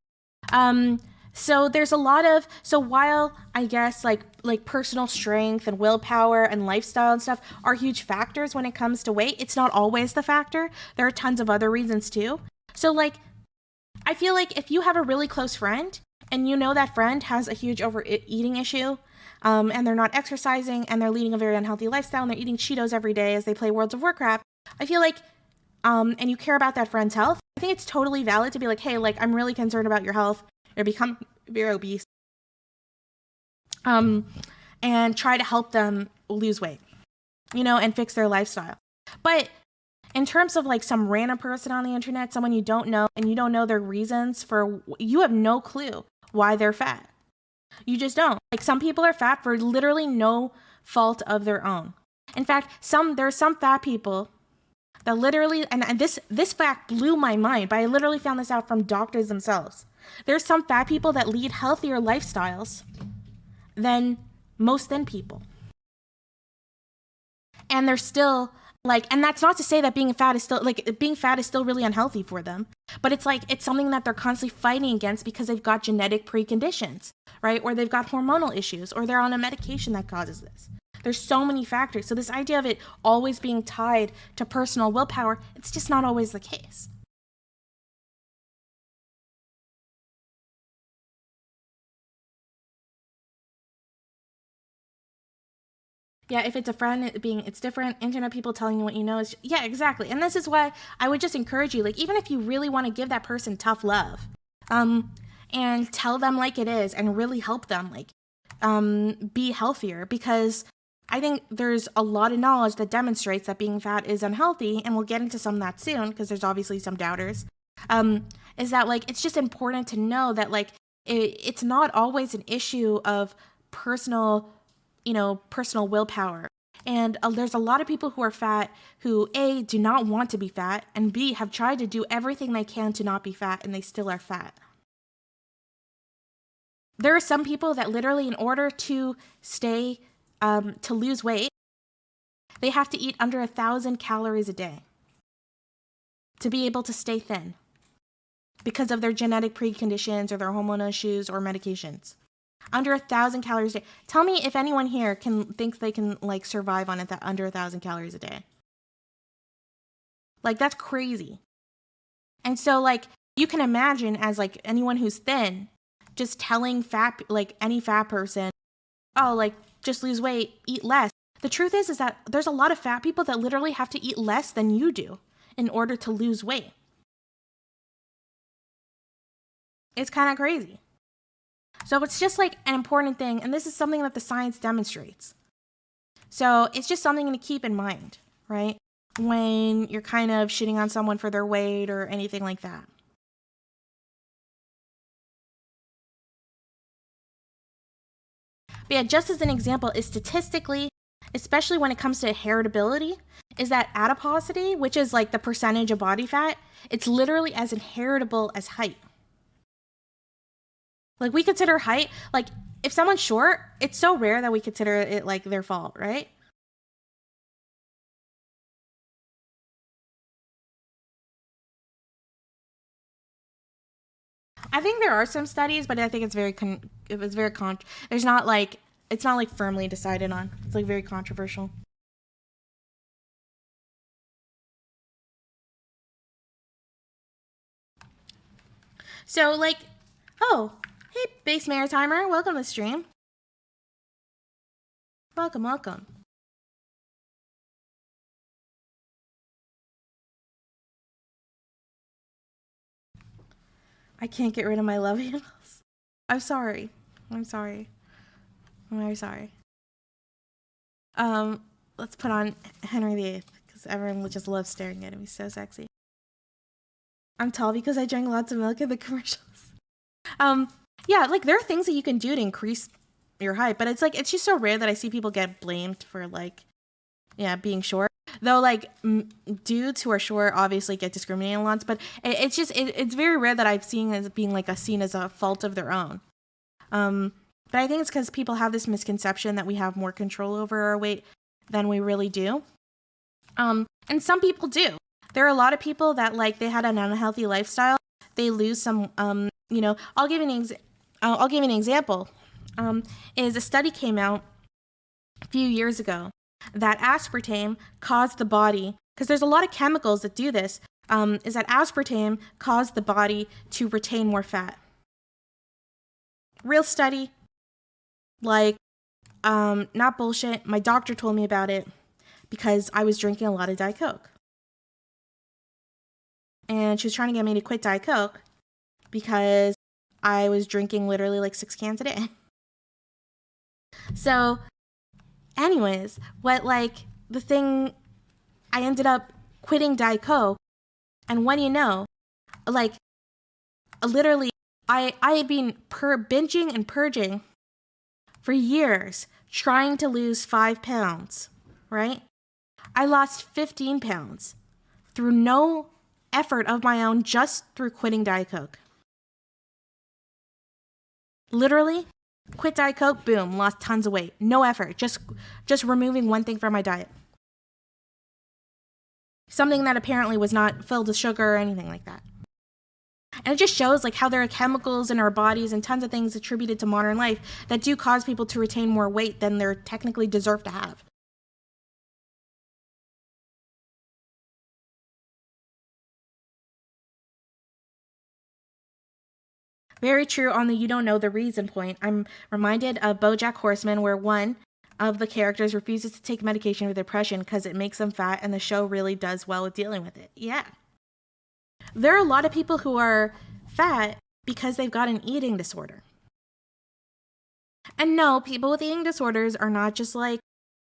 So there's a lot of, while I guess personal strength and willpower and lifestyle and stuff are huge factors when it comes to weight, it's not always the factor. There are tons of other reasons too. So I feel if you have a really close friend and that friend has a huge overeating issue, and they're not exercising and they're leading a very unhealthy lifestyle and they're eating Cheetos every day as they play World of Warcraft, I feel and you care about that friend's health, I think it's totally valid to be hey, I'm really concerned about your health. Or become very obese, and try to help them lose weight, and fix their lifestyle. But In terms of like some random person on the internet, someone you don't know, and you don't know their reasons for, you have no clue why they're fat. You just don't. Like, some people are fat for literally no fault of their own. In fact, there are some fat people that literally, and this fact blew my mind, but I literally found this out from doctors themselves. There's some fat people that lead healthier lifestyles than most thin people. And they're still like, and that's not to say that being fat is still really unhealthy for them, but it's like, it's something that they're constantly fighting against because they've got genetic preconditions, right? Or they've got hormonal issues, or they're on a medication that causes this. There's so many factors. So this idea of it always being tied to personal willpower, it's just not always the case. Yeah, if it's a friend, it's different. Internet people telling you what you know is, yeah, exactly. And this is why I would just encourage you, like, even if you really want to give that person tough love, and tell them like it is, and really help them, like, be healthier, because I think there's a lot of knowledge that demonstrates that being fat is unhealthy, and we'll get into some of that soon, because there's obviously some doubters, is that, like, it's just important to know that, like, it's not always an issue of personal willpower. And there's a lot of people who are fat who, A, do not want to be fat, and B, have tried to do everything they can to not be fat, and they still are fat. There are some people that literally, in order to to lose weight, they have to eat under 1,000 calories a day to be able to stay thin because of their genetic preconditions or their hormonal issues or medications. Under 1,000 calories a day. Tell me if anyone here thinks they can, like, survive on under 1,000 calories a day. Like, that's crazy. And so, like, you can imagine, as, like, anyone who's thin, just telling any fat person, oh, like, just lose weight, eat less. The truth is that there's a lot of fat people that literally have to eat less than you do in order to lose weight. It's kind of crazy. So it's just, like, an important thing, and this is something that the science demonstrates. So it's just something to keep in mind, right? When you're kind of shitting on someone for their weight or anything like that. But yeah, just as an example, is statistically, especially when it comes to heritability, is that adiposity, which is, like, the percentage of body fat, it's literally as inheritable as height. Like, we consider height, like, if someone's short, it's so rare that we consider it, like, their fault, right? I think there are some studies, but I think it's it's not like firmly decided on. It's, like, very controversial. So, like, oh, hey, Base Maritimer, welcome to the stream. Welcome. I can't get rid of my love handles. I'm sorry. I'm very sorry. Let's put on Henry VIII, because everyone just loves staring at him. He's so sexy. I'm tall because I drank lots of milk in the commercials. Yeah, like, there are things that you can do to increase your height, but it's, like, it's just so rare that I see people get blamed for, like, yeah, being short. Though, like, dudes who are short obviously get discriminated against, but it's very rare that I've seen as being, like, seen as a fault of their own. But I think it's because people have this misconception that we have more control over our weight than we really do. And some people do. There are a lot of people that, like, they had an unhealthy lifestyle. They lose some, I'll give you an example. Is a study came out a few years ago that aspartame caused the body, because there's a lot of chemicals that do this, is that aspartame caused the body to retain more fat. Real study, like, not bullshit. My doctor told me about it because I was drinking a lot of Diet Coke. And she was trying to get me to quit Diet Coke because I was drinking literally, like, 6 cans a day. So, anyways, the thing, I ended up quitting Diet Coke. And when you know, like, literally, I had been binging and purging for years, trying to lose 5 pounds, right? I lost 15 pounds through no effort of my own, just through quitting Diet Coke. Literally, quit Diet Coke, boom, lost tons of weight. No effort, just removing one thing from my diet. Something that apparently was not filled with sugar or anything like that. And it just shows like how there are chemicals in our bodies and tons of things attributed to modern life that do cause people to retain more weight than they're technically deserve to have. Very true on the you don't know the reason point. I'm reminded of BoJack Horseman, where one of the characters refuses to take medication for depression because it makes them fat, and the show really does well with dealing with it. Yeah. There are a lot of people who are fat because they've got an eating disorder. And no, people with eating disorders are not just like,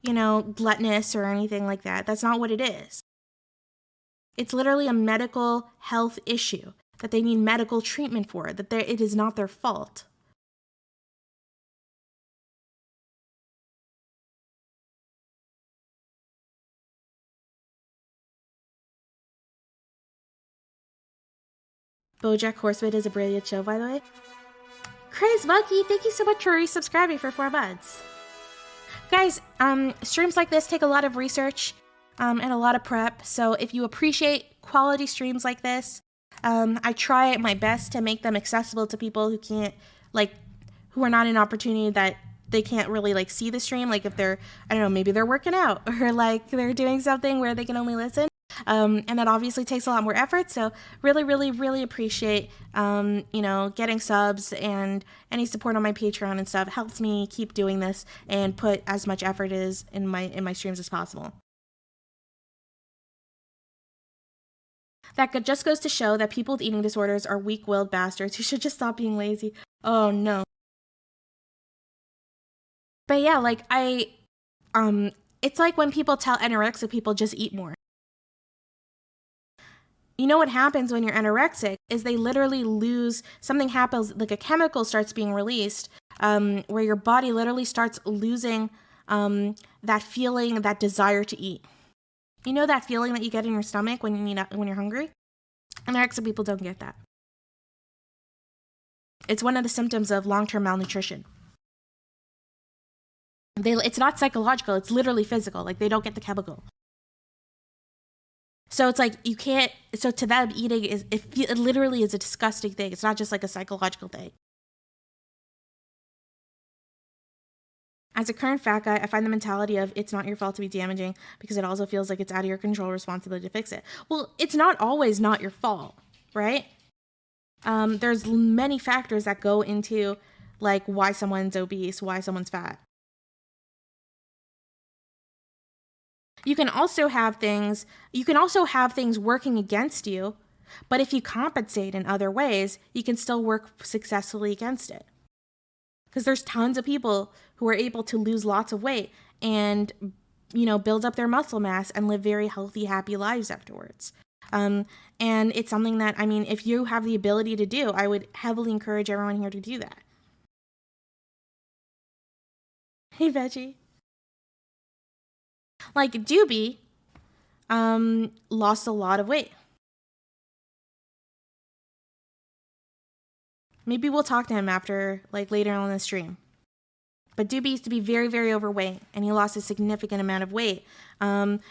gluttonous or anything like that. That's not what it is. It's literally a medical health issue that they need medical treatment for, that it is not their fault. BoJack Horseman is a brilliant show, by the way. Craze Monkey, thank you so much for resubscribing for 4 months. Guys, streams like this take a lot of research and a lot of prep, so if you appreciate quality streams like this, I try my best to make them accessible to people who can't, who are not in an opportunity that they can't really, see the stream. Like, if they're, I don't know, maybe they're working out or, they're doing something where they can only listen. And that obviously takes a lot more effort. So really, really, really appreciate, getting subs and any support on my Patreon and stuff. It helps me keep doing this and put as much effort as in my streams as possible. That just goes to show that people with eating disorders are weak-willed bastards who should just stop being lazy. Oh, no. But yeah, it's like when people tell anorexic people just eat more. You know what happens when you're anorexic is they literally lose, something happens, like a chemical starts being released, where your body literally starts losing that feeling, that desire to eat. You know that feeling that you get in your stomach when you're hungry? Anorexic people don't get that. It's one of the symptoms of long-term malnutrition. It's not psychological, it's literally physical. They don't get the chemical. So it's you can't, so to them, eating it literally is a disgusting thing. It's not just a psychological thing. As a current fat guy, I find the mentality of it's not your fault to be damaging because it also feels like it's out of your control responsibility to fix it. Well, it's not always not your fault, right? There's many factors that go into why someone's obese, why someone's fat. You can also have things working against you, but if you compensate in other ways, you can still work successfully against it. Because there's tons of people who are able to lose lots of weight and, build up their muscle mass and live very healthy, happy lives afterwards. And it's something that, if you have the ability to do, I would heavily encourage everyone here to do that. Hey, Veggie. Doobie lost a lot of weight. Maybe we'll talk to him after, later on in the stream. But Doobie used to be very, very overweight, and he lost a significant amount of weight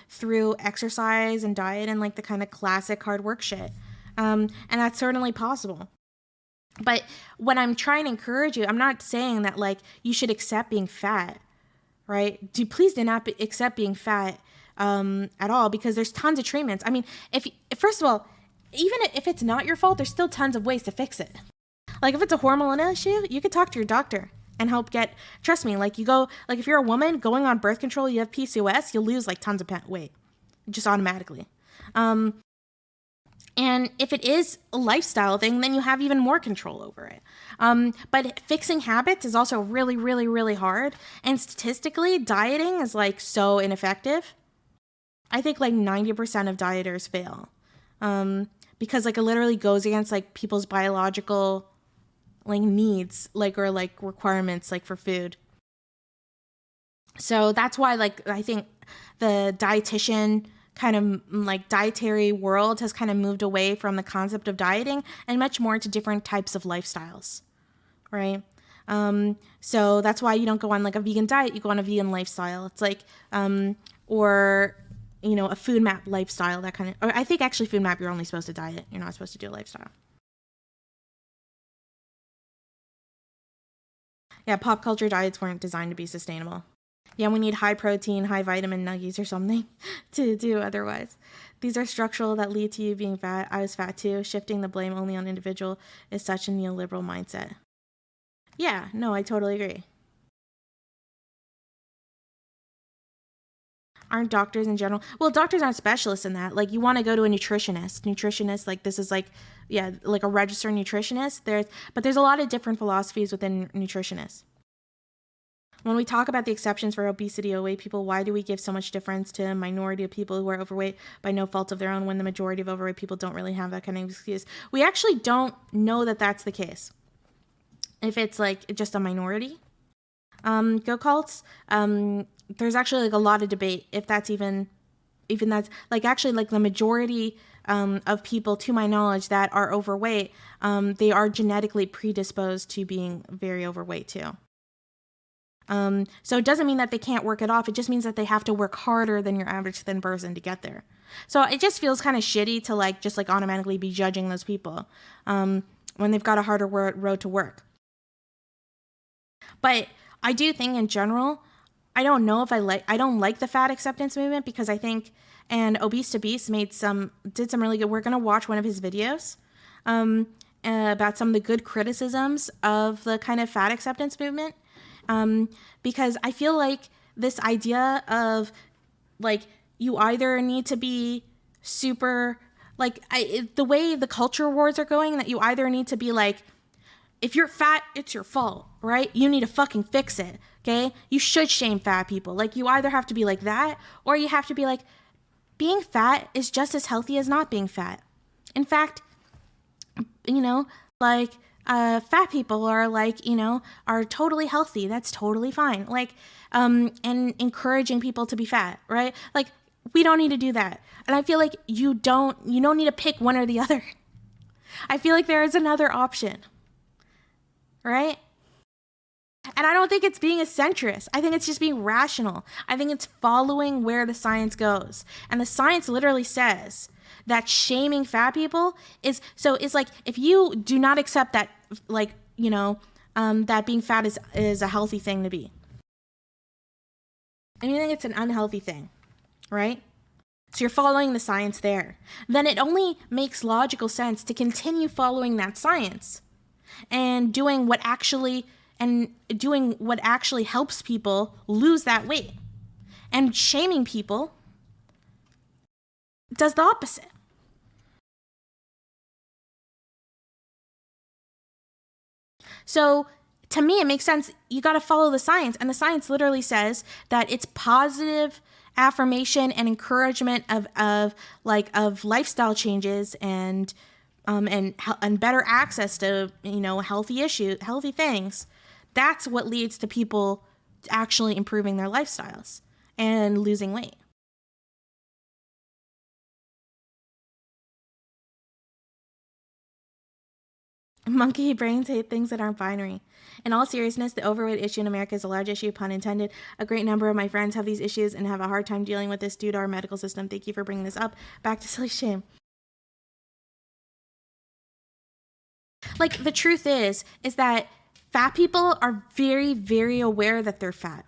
through exercise and diet and, the kind of classic hard work shit. And that's certainly possible. But when I'm trying to encourage you, I'm not saying that, you should accept being fat, right? Please do not accept being fat at all, because there's tons of treatments. First of all, even if it's not your fault, there's still tons of ways to fix it. If it's a hormonal issue, you could talk to your doctor and help trust me, if you're a woman going on birth control, you have PCOS, you'll lose tons of weight, just automatically. And if it is a lifestyle thing, then you have even more control over it. But fixing habits is also really, really, really hard. And statistically, dieting is so ineffective. I think like 90% of dieters fail. Because like it literally goes against like people's biological like needs, like, or like requirements, like for food. So that's why like I think the dietitian kind of like dietary world has kind of moved away from the concept of dieting and much more to different types of lifestyles, right? So that's why you don't go on like a vegan diet, you go on a vegan lifestyle. It's like, or, you know, a food map lifestyle, that kind of, or I think actually food map, you're only supposed to diet. You're not supposed to do a lifestyle. Yeah, pop culture diets weren't designed to be sustainable. Yeah, we need high protein, high vitamin nuggies or something to do otherwise. These are structural that lead to you being fat. I was fat too. Shifting the blame only on individual is such a neoliberal mindset. Yeah, no, I totally agree. Aren't doctors in general? Well, doctors aren't specialists in that. Like, you want to go to a nutritionist. Like, this is like, yeah, like a registered nutritionist. But there's a lot of different philosophies within nutritionists. When we talk about the exceptions for obesity overweight people, why do we give so much difference to a minority of people who are overweight by no fault of their own when the majority of overweight people don't really have that kind of excuse? We actually don't know that that's the case. If it's like just a minority, go cults, there's actually like a lot of debate if that's even that's like actually like the majority of people, to my knowledge, that are overweight, they are genetically predisposed to being very overweight too. So it doesn't mean that they can't work it off. It just means that they have to work harder than your average thin person to get there. So it just feels kind of shitty to like just like automatically be judging those people when they've got a harder road to work. But I do think in general, I don't know if I don't like the fat acceptance movement, because I think, and Obese to Beast did some really good. We're going to watch one of his videos about some of the good criticisms of the kind of fat acceptance movement. Because I feel like this idea of like, you either need to be super, like the way the culture wars are going, that you either need to be like, if you're fat, it's your fault, right? You need to fucking fix it, okay? You should shame fat people. Like, you either have to be like that, or you have to be like, being fat is just as healthy as not being fat. In fact, you know, like, fat people are like, you know, are totally healthy. That's totally fine. Like, and encouraging people to be fat, right? Like, we don't need to do that. And I feel like you don't need to pick one or the other. I feel like there is another option, right? And I don't think it's being a centrist. I think it's just being rational. I think it's following where the science goes. And the science literally says that shaming fat people is like, if you do not accept that, like, you know, that being fat is a healthy thing to be, and you think it's an unhealthy thing, right? So you're following the science there. Then it only makes logical sense to continue following that science and doing what actually helps people lose that weight. And shaming people does the opposite. So to me, it makes sense. You got to follow the science. And the science literally says that it's positive affirmation and encouragement of lifestyle changes and better access to, you know, healthy things. That's what leads to people actually improving their lifestyles and losing weight. Monkey brains hate things that aren't binary. In all seriousness, the overweight issue in America is a large issue, pun intended. A great number of my friends have these issues and have a hard time dealing with this due to our medical system. Thank you for bringing this up. Back to silly shame. Like, the truth is that fat people are very, very aware that they're fat.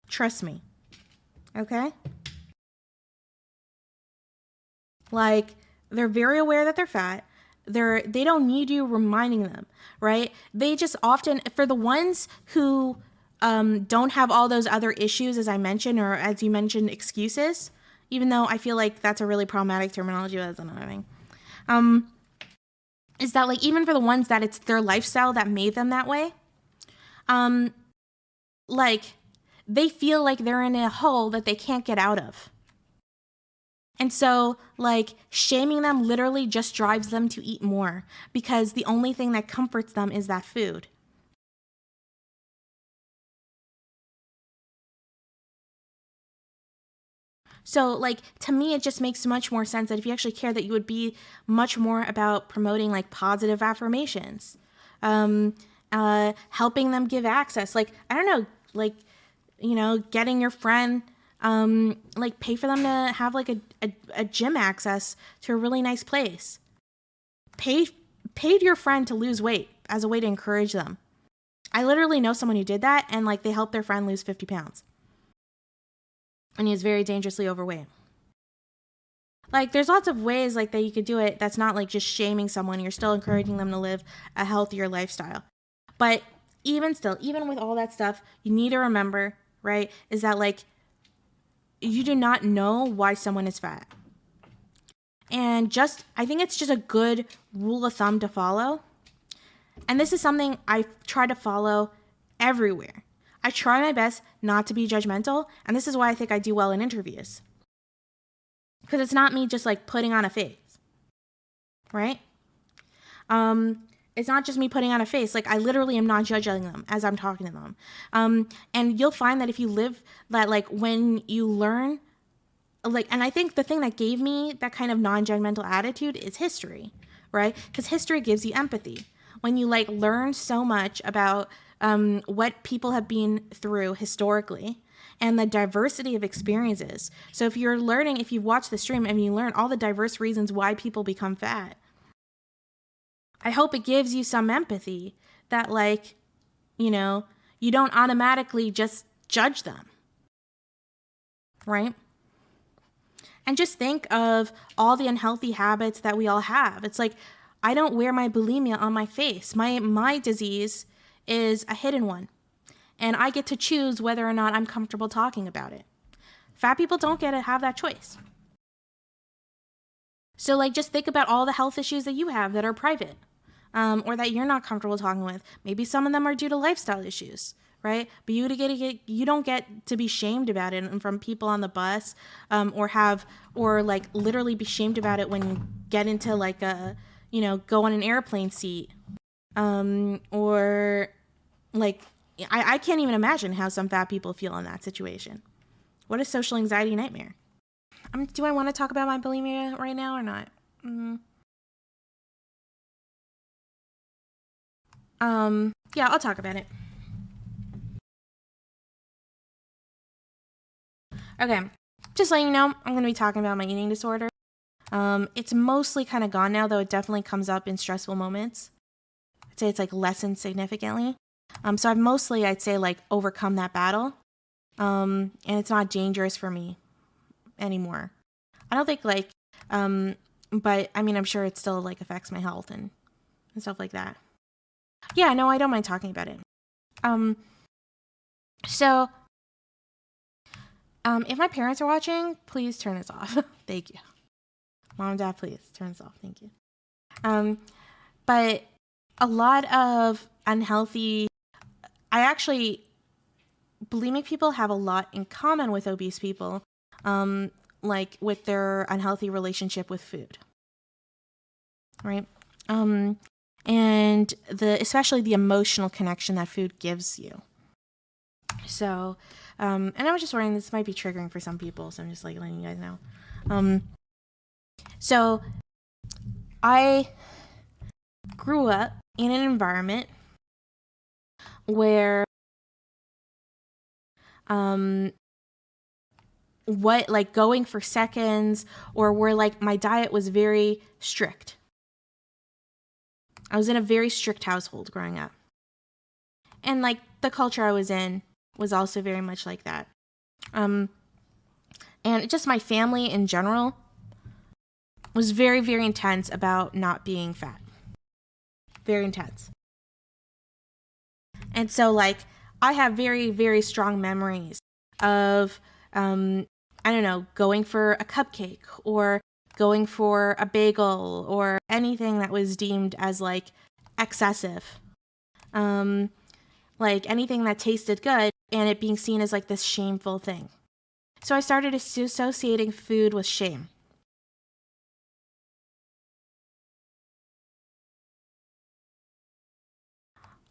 Trust me. Okay? Like, they're very aware that they're fat. They don't need you reminding them, right? They just often, for the ones who don't have all those other issues, as I mentioned, or as you mentioned, excuses, even though I feel like that's a really problematic terminology, that's annoying. Is that, like, even for the ones that it's their lifestyle that made them that way, like, they feel like they're in a hole that they can't get out of, And so, like, shaming them literally just drives them to eat more because the only thing that comforts them is that food. So, like, to me, it just makes much more sense that if you actually care, that you would be much more about promoting, like, positive affirmations, helping them give access. Like, I don't know, like, getting your friend, like, pay for them to have, like, a gym access to a really nice place. Paid your friend to lose weight as a way to encourage them. I literally know someone who did that, and, like, they helped their friend lose 50 pounds. And he was very dangerously overweight. Like, there's lots of ways, like, that you could do it that's not, like, just shaming someone. You're still encouraging them to live a healthier lifestyle. But even still, even with all that stuff, you need to remember, right, is that, like, you do not know why someone is fat. And I think it's just a good rule of thumb to follow. And this is something I try to follow everywhere. I try my best not to be judgmental, and this is why I think I do well in interviews. Because it's not me just, like, putting on a face, right? It's not just me putting on a face. Like, I literally am not judging them as I'm talking to them. And you'll find that if you live that, like, when you learn, like, and I think the thing that gave me that kind of non-judgmental attitude is history, right? Because history gives you empathy. When you, like, learn so much about what people have been through historically and the diversity of experiences. So if you've watched the stream and you learn all the diverse reasons why people become fat, I hope it gives you some empathy that, like, you don't automatically just judge them, right? And just think of all the unhealthy habits that we all have. It's like, I don't wear my bulimia on my face. My disease is a hidden one, and I get to choose whether or not I'm comfortable talking about it. Fat people don't get to have that choice. So, like, just think about all the health issues that you have that are private, or that you're not comfortable talking with. Maybe some of them are due to lifestyle issues, right? But you don't get to be shamed about it from people on the bus, or like literally be shamed about it when you get into, like, go on an airplane seat. Or, like, I can't even imagine how some fat people feel in that situation. What a social anxiety nightmare. Do I want to talk about my bulimia right now or not? Yeah, I'll talk about it. Okay, just letting you know, I'm going to be talking about my eating disorder. It's mostly kind of gone now, though it definitely comes up in stressful moments. I'd say it's, like, lessened significantly. So I've mostly, I'd say, like, overcome that battle. And it's not dangerous for me anymore. I don't think, like, but I mean, I'm sure it still, like, affects my health and stuff like that. Yeah, no, I don't mind talking about it. So, if my parents are watching, please turn this off. Thank you. Mom and Dad, please turn this off. Thank you. But a lot of unhealthy, bulimic people have a lot in common with obese people, like with their unhealthy relationship with food, right? And especially the emotional connection that food gives you. So, and I was just worrying this might be triggering for some people, so I'm just, like, letting you guys know. So I grew up in an environment where going for seconds, or where, like, my diet was very strict. I was in a very strict household growing up. And, like, the culture I was in was also very much like that. And just my family in general was very, very intense about not being fat. Very intense. And so, like, I have very, very strong memories of, going for a cupcake or going for a bagel or anything that was deemed as, like, excessive. Like, anything that tasted good and it being seen as, like, this shameful thing. So I started associating food with shame.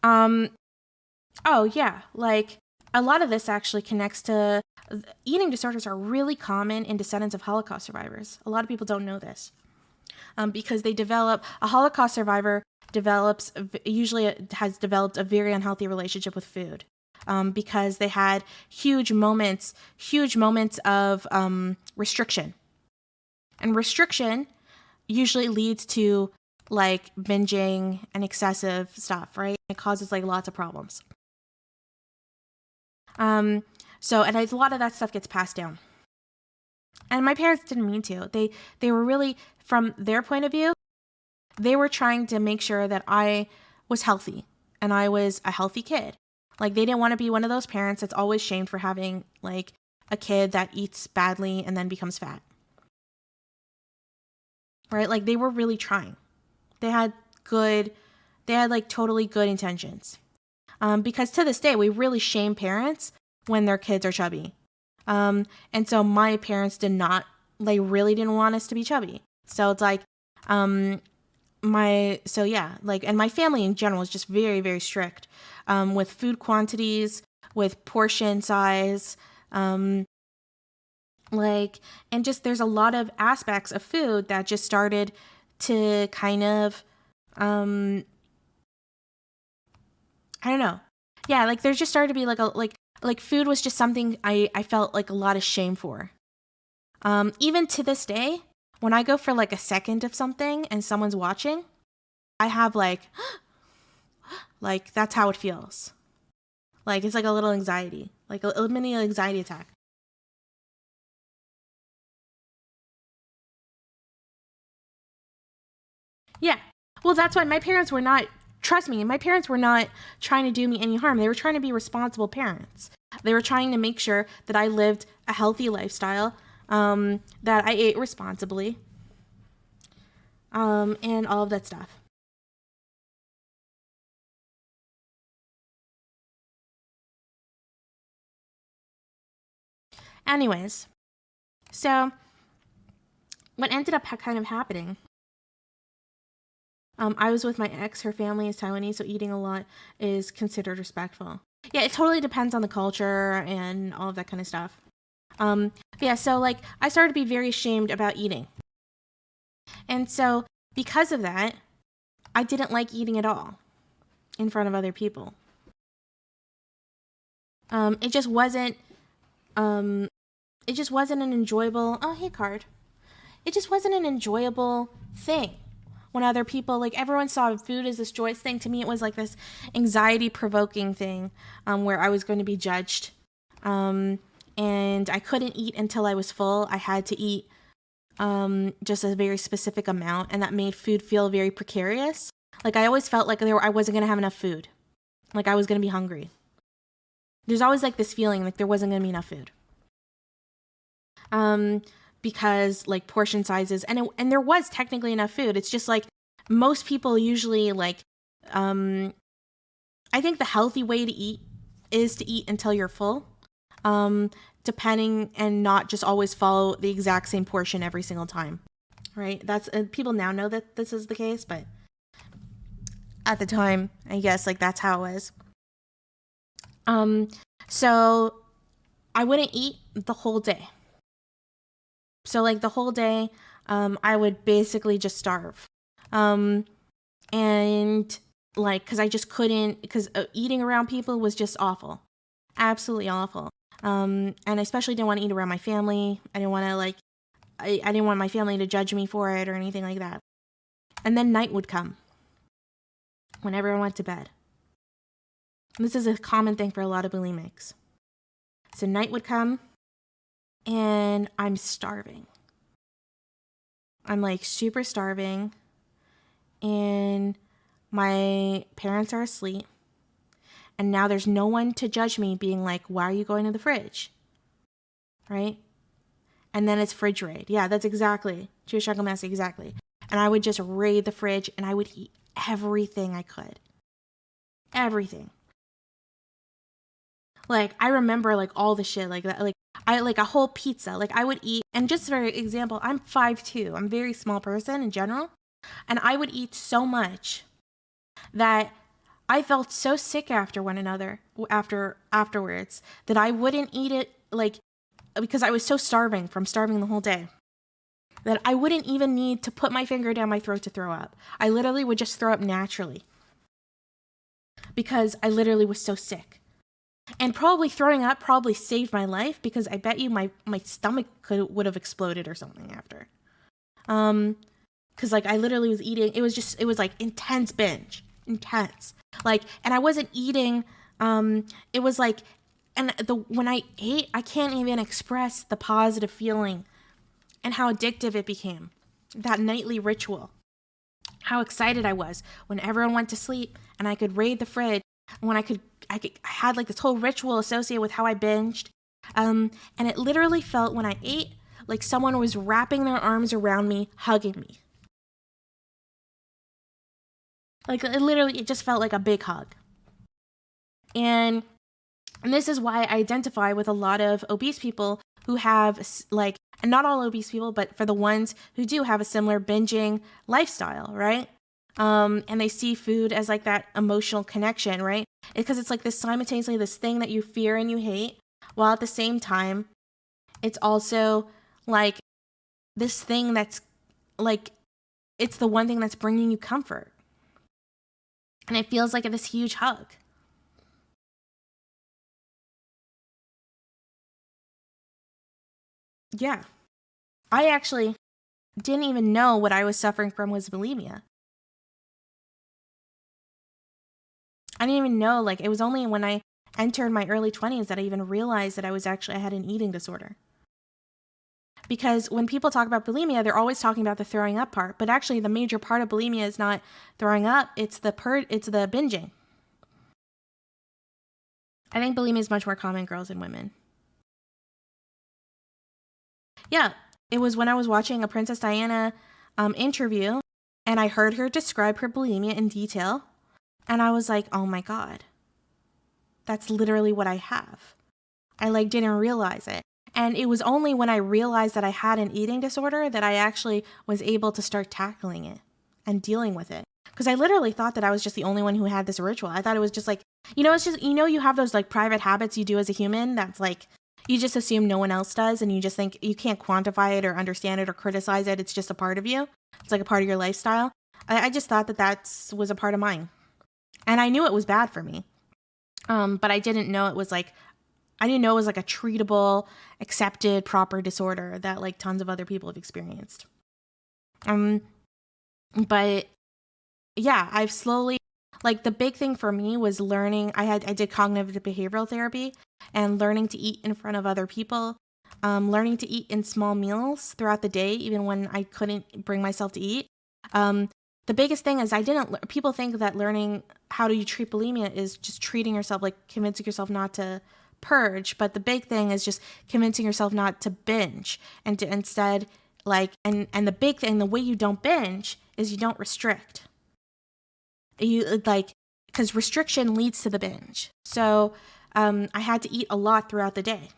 Um, oh yeah, like a lot of this actually connects to eating disorders are really common in descendants of Holocaust survivors. A lot of people don't know this because a Holocaust survivor usually has developed a very unhealthy relationship with food because they had huge moments of restriction. And restriction usually leads to like binging and excessive stuff, right? It causes like lots of problems. And a lot of that stuff gets passed down. And my parents didn't mean to. They were really, from their point of view, they were trying to make sure that I was healthy and I was a healthy kid. Like they didn't want to be one of those parents that's always shamed for having like a kid that eats badly and then becomes fat. Right? Like they were really trying. They had like totally good intentions. Because to this day, we really shame parents when their kids are chubby. And so my parents really didn't want us to be chubby. So it's like, and my family in general is just very, very strict, with food quantities, with portion size, and just there's a lot of aspects of food that just started to kind of, I don't know. Yeah, like there just started to be like food was just something I felt like a lot of shame for. Even to this day, when I go for like a second of something and someone's watching, I have like that's how it feels. Like it's like a little anxiety, like a mini anxiety attack. Yeah. Well, that's why my parents were not, trust me, my parents were not trying to do me any harm. They were trying to be responsible parents. They were trying to make sure that I lived a healthy lifestyle, that I ate responsibly, and all of that stuff. Anyways, so what ended up kind of happening, I was with my ex, her family is Taiwanese, so eating a lot is considered respectful. Yeah, it totally depends on the culture and all of that kind of stuff. Yeah, so like I started to be very ashamed about eating. And so because of that, I didn't like eating at all in front of other people. It just wasn't an enjoyable, oh, hey card. It just wasn't an enjoyable thing. When other people, like everyone saw food as this joyous thing, to me it was like this anxiety provoking thing, where I was going to be judged. And I couldn't eat until I was full. I had to eat just a very specific amount, and that made food feel very precarious. Like I always felt like I wasn't going to have enough food. Like I was going to be hungry. There's always like this feeling like there wasn't going to be enough food. Because like portion sizes, and there was technically enough food. It's just like most people usually like, I think the healthy way to eat is to eat until you're full, depending, and not just always follow the exact same portion every single time, right? People now know that this is the case, but at the time, I guess like that's how it was. So I wouldn't eat the whole day. So like the whole day, I would basically just starve. And like, cause I just couldn't, cause eating around people was just awful. Absolutely awful. And I especially didn't want to eat around my family. I didn't want to I didn't want my family to judge me for it or anything like that. And then night would come when everyone went to bed. And this is a common thing for a lot of bulimics. So night would come, and I'm starving. I'm like super starving, and my parents are asleep, and now there's no one to judge me being like, why are you going to the fridge? Right? And then it's fridge raid. Yeah, that's exactly. Jewish Uncle Massey, exactly. And I would just raid the fridge, and I would eat everything I could. Everything. Like, I remember, like, all the shit, like, that, like, I, like, a whole pizza, like, I would eat, and just for example, I'm 5'2", I'm a very small person in general, and I would eat so much that I felt so sick afterwards that I wouldn't eat it, like, because I was so starving from starving the whole day, that I wouldn't even need to put my finger down my throat to throw up. I literally would just throw up naturally because I literally was so sick. And probably throwing up probably saved my life, because I bet you my stomach would have exploded or something after. Because like I literally was eating, it was like intense binge, intense. Like, and I wasn't eating, it was like, and when I ate, I can't even express the positive feeling and how addictive it became. That nightly ritual. How excited I was when everyone went to sleep and I could raid the fridge, when I had like this whole ritual associated with how I binged. And it literally felt, when I ate, like someone was wrapping their arms around me, hugging me. Like it just felt like a big hug. And this is why I identify with a lot of obese people who have, like, and not all obese people, but for the ones who do have a similar binging lifestyle, right? And they see food as like that emotional connection, right? Because it's like this simultaneously this thing that you fear and you hate, while at the same time, it's also like this thing that's like, it's the one thing that's bringing you comfort. And it feels like this huge hug. Yeah. I actually didn't even know what I was suffering from was bulimia. I didn't even know, like, it was only when I entered my early 20s that I even realized that I had an eating disorder. Because when people talk about bulimia, they're always talking about the throwing up part, but actually the major part of bulimia is not throwing up, it's the binging. I think bulimia is much more common in girls than women. Yeah, it was when I was watching a Princess Diana interview, and I heard her describe her bulimia in detail, and I was like, oh my God, that's literally what I have. I like didn't realize it. And it was only when I realized that I had an eating disorder that I actually was able to start tackling it and dealing with it. Because I literally thought that I was just the only one who had this ritual. I thought it was just like, it's just, you have those like private habits you do as a human that's like, you just assume no one else does, and you just think you can't quantify it or understand it or criticize it. It's just a part of you. It's like a part of your lifestyle. I just thought that was a part of mine. And I knew it was bad for me. But I didn't know it was like, a treatable, accepted, proper disorder that like tons of other people have experienced. But yeah, I've slowly, like the big thing for me was learning, I did cognitive behavioral therapy and learning to eat in front of other people, learning to eat in small meals throughout the day, even when I couldn't bring myself to eat. The biggest thing is people think that learning how do you treat bulimia is just treating yourself, like convincing yourself not to purge. But the big thing is just convincing yourself not to binge and to instead like, and the big thing, the way you don't binge is you don't restrict. You like, because restriction leads to the binge. So I had to eat a lot throughout the day.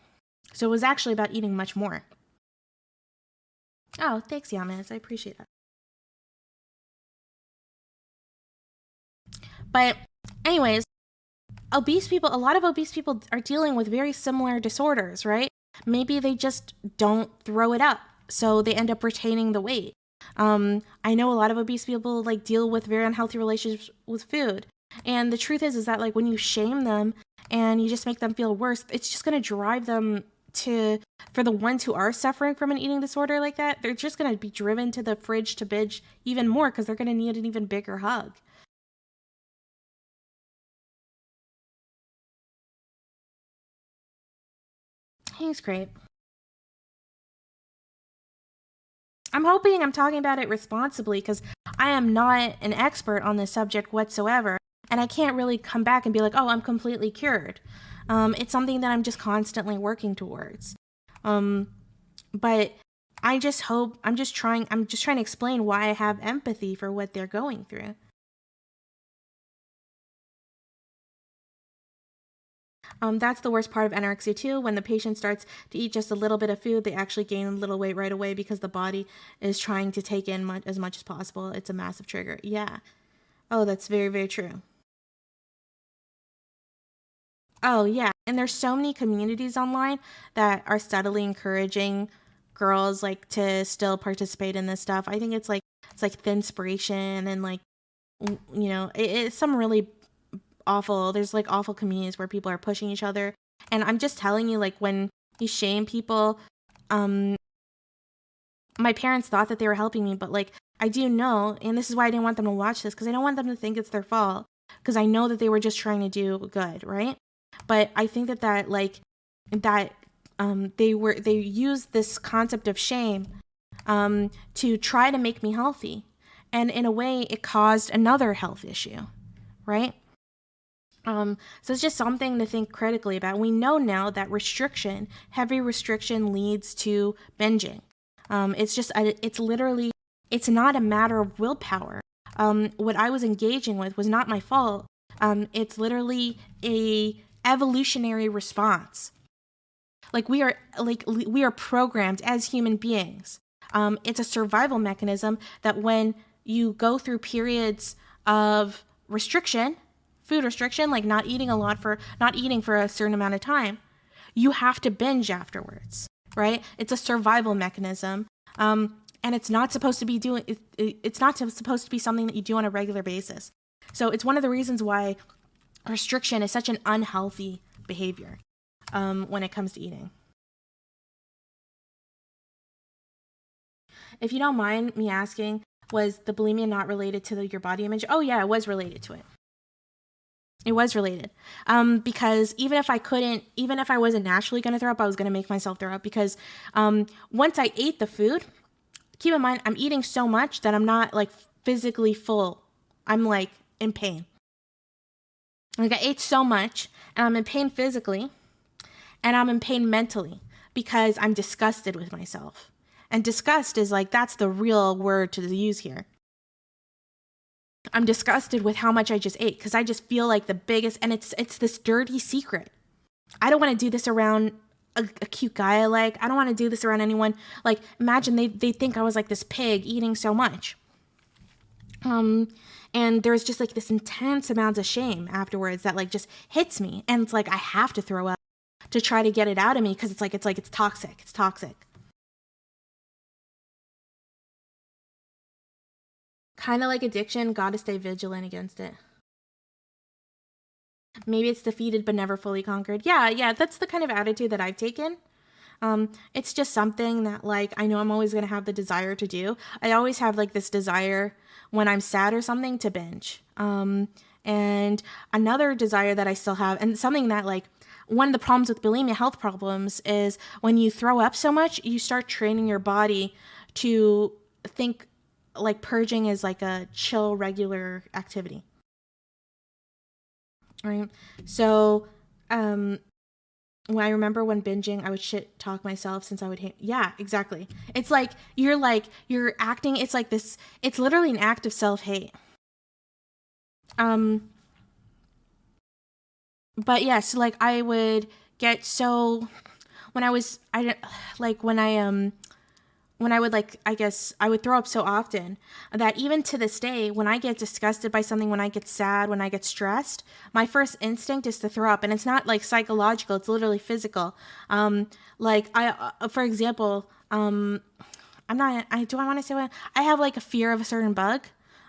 So it was actually about eating much more. Oh, thanks, Yamas. I appreciate that. But anyways, a lot of obese people are dealing with very similar disorders, right? Maybe they just don't throw it up, so they end up retaining the weight. I know a lot of obese people like deal with very unhealthy relationships with food. And the truth is that like when you shame them and you just make them feel worse, it's just going to drive them for the ones who are suffering from an eating disorder like that, they're just going to be driven to the fridge to binge even more because they're going to need an even bigger hug. Thanks, great. I'm hoping I'm talking about it responsibly because I am not an expert on this subject whatsoever, and I can't really come back and be like, oh, I'm completely cured. It's something that I'm just constantly working towards. But I just hope, I'm just trying to explain why I have empathy for what they're going through. That's the worst part of anorexia too. When the patient starts to eat just a little bit of food, they actually gain a little weight right away because the body is trying to take in as much as possible. It's a massive trigger. Yeah. Oh, that's very, very true. Oh, yeah. And there's so many communities online that are steadily encouraging girls like to still participate in this stuff. I think it's like Thinspiration and like it's some really awful. There's like awful communities where people are pushing each other. And I'm just telling you, like, when you shame people, um my parents thought that they were helping me, but like I do know, and this is why I didn't want them to watch this, because I don't want them to think it's their fault, because I know that they were just trying to do good, right? But I think that like that they used this concept of shame to try to make me healthy, and in a way it caused another health issue, right? So it's just something to think critically about. We know now that heavy restriction leads to binging. It's literally, it's not a matter of willpower. What I was engaging with was not my fault. It's literally a evolutionary response. Like we are programmed as human beings. It's a survival mechanism that when you go through periods of restriction, food restriction, like not eating for a certain amount of time, you have to binge afterwards, right? It's a survival mechanism. And it's not supposed to be it's not supposed to be something that you do on a regular basis. So it's one of the reasons why restriction is such an unhealthy behavior when it comes to eating. If you don't mind me asking, was the bulimia not related to your body image? Oh yeah, it was related to it. It was related. Because even if I wasn't naturally going to throw up, I was going to make myself throw up, because once I ate the food, keep in mind, I'm eating so much that I'm not like physically full. I'm like in pain. Like I ate so much and I'm in pain physically and I'm in pain mentally because I'm disgusted with myself. And disgust is like, that's the real word to use here. I'm disgusted with how much I just ate because I just feel like the biggest, and it's this dirty secret. I don't want to do this around a cute guy I like. I don't want to do this around anyone. Like, imagine they think I was like this pig eating so much. And there's just like this intense amount of shame afterwards that like just hits me. And it's like, I have to throw up to try to get it out of me because it's toxic. It's toxic. Kind of like addiction, gotta stay vigilant against it. Maybe it's defeated but never fully conquered. Yeah, that's the kind of attitude that I've taken. It's just something that like I know I'm always gonna have the desire to do. I always have like this desire when I'm sad or something to binge. And another desire that I still have, and something that like one of the problems with bulimia health problems is when you throw up so much, you start training your body to think like purging is like a chill, regular activity. Right? So, when I remember when binging, I would shit talk myself since I would hate. Yeah, exactly. It's like you're acting. It's like this. It's literally an act of self-hate. But yeah, so like I would get so when I was I like when I would like, I guess I would throw up so often that even to this day, when I get disgusted by something, when I get sad, when I get stressed, my first instinct is to throw up. And it's not like psychological, it's literally physical. Like for example, do I want to say what? I have like a fear of a certain bug,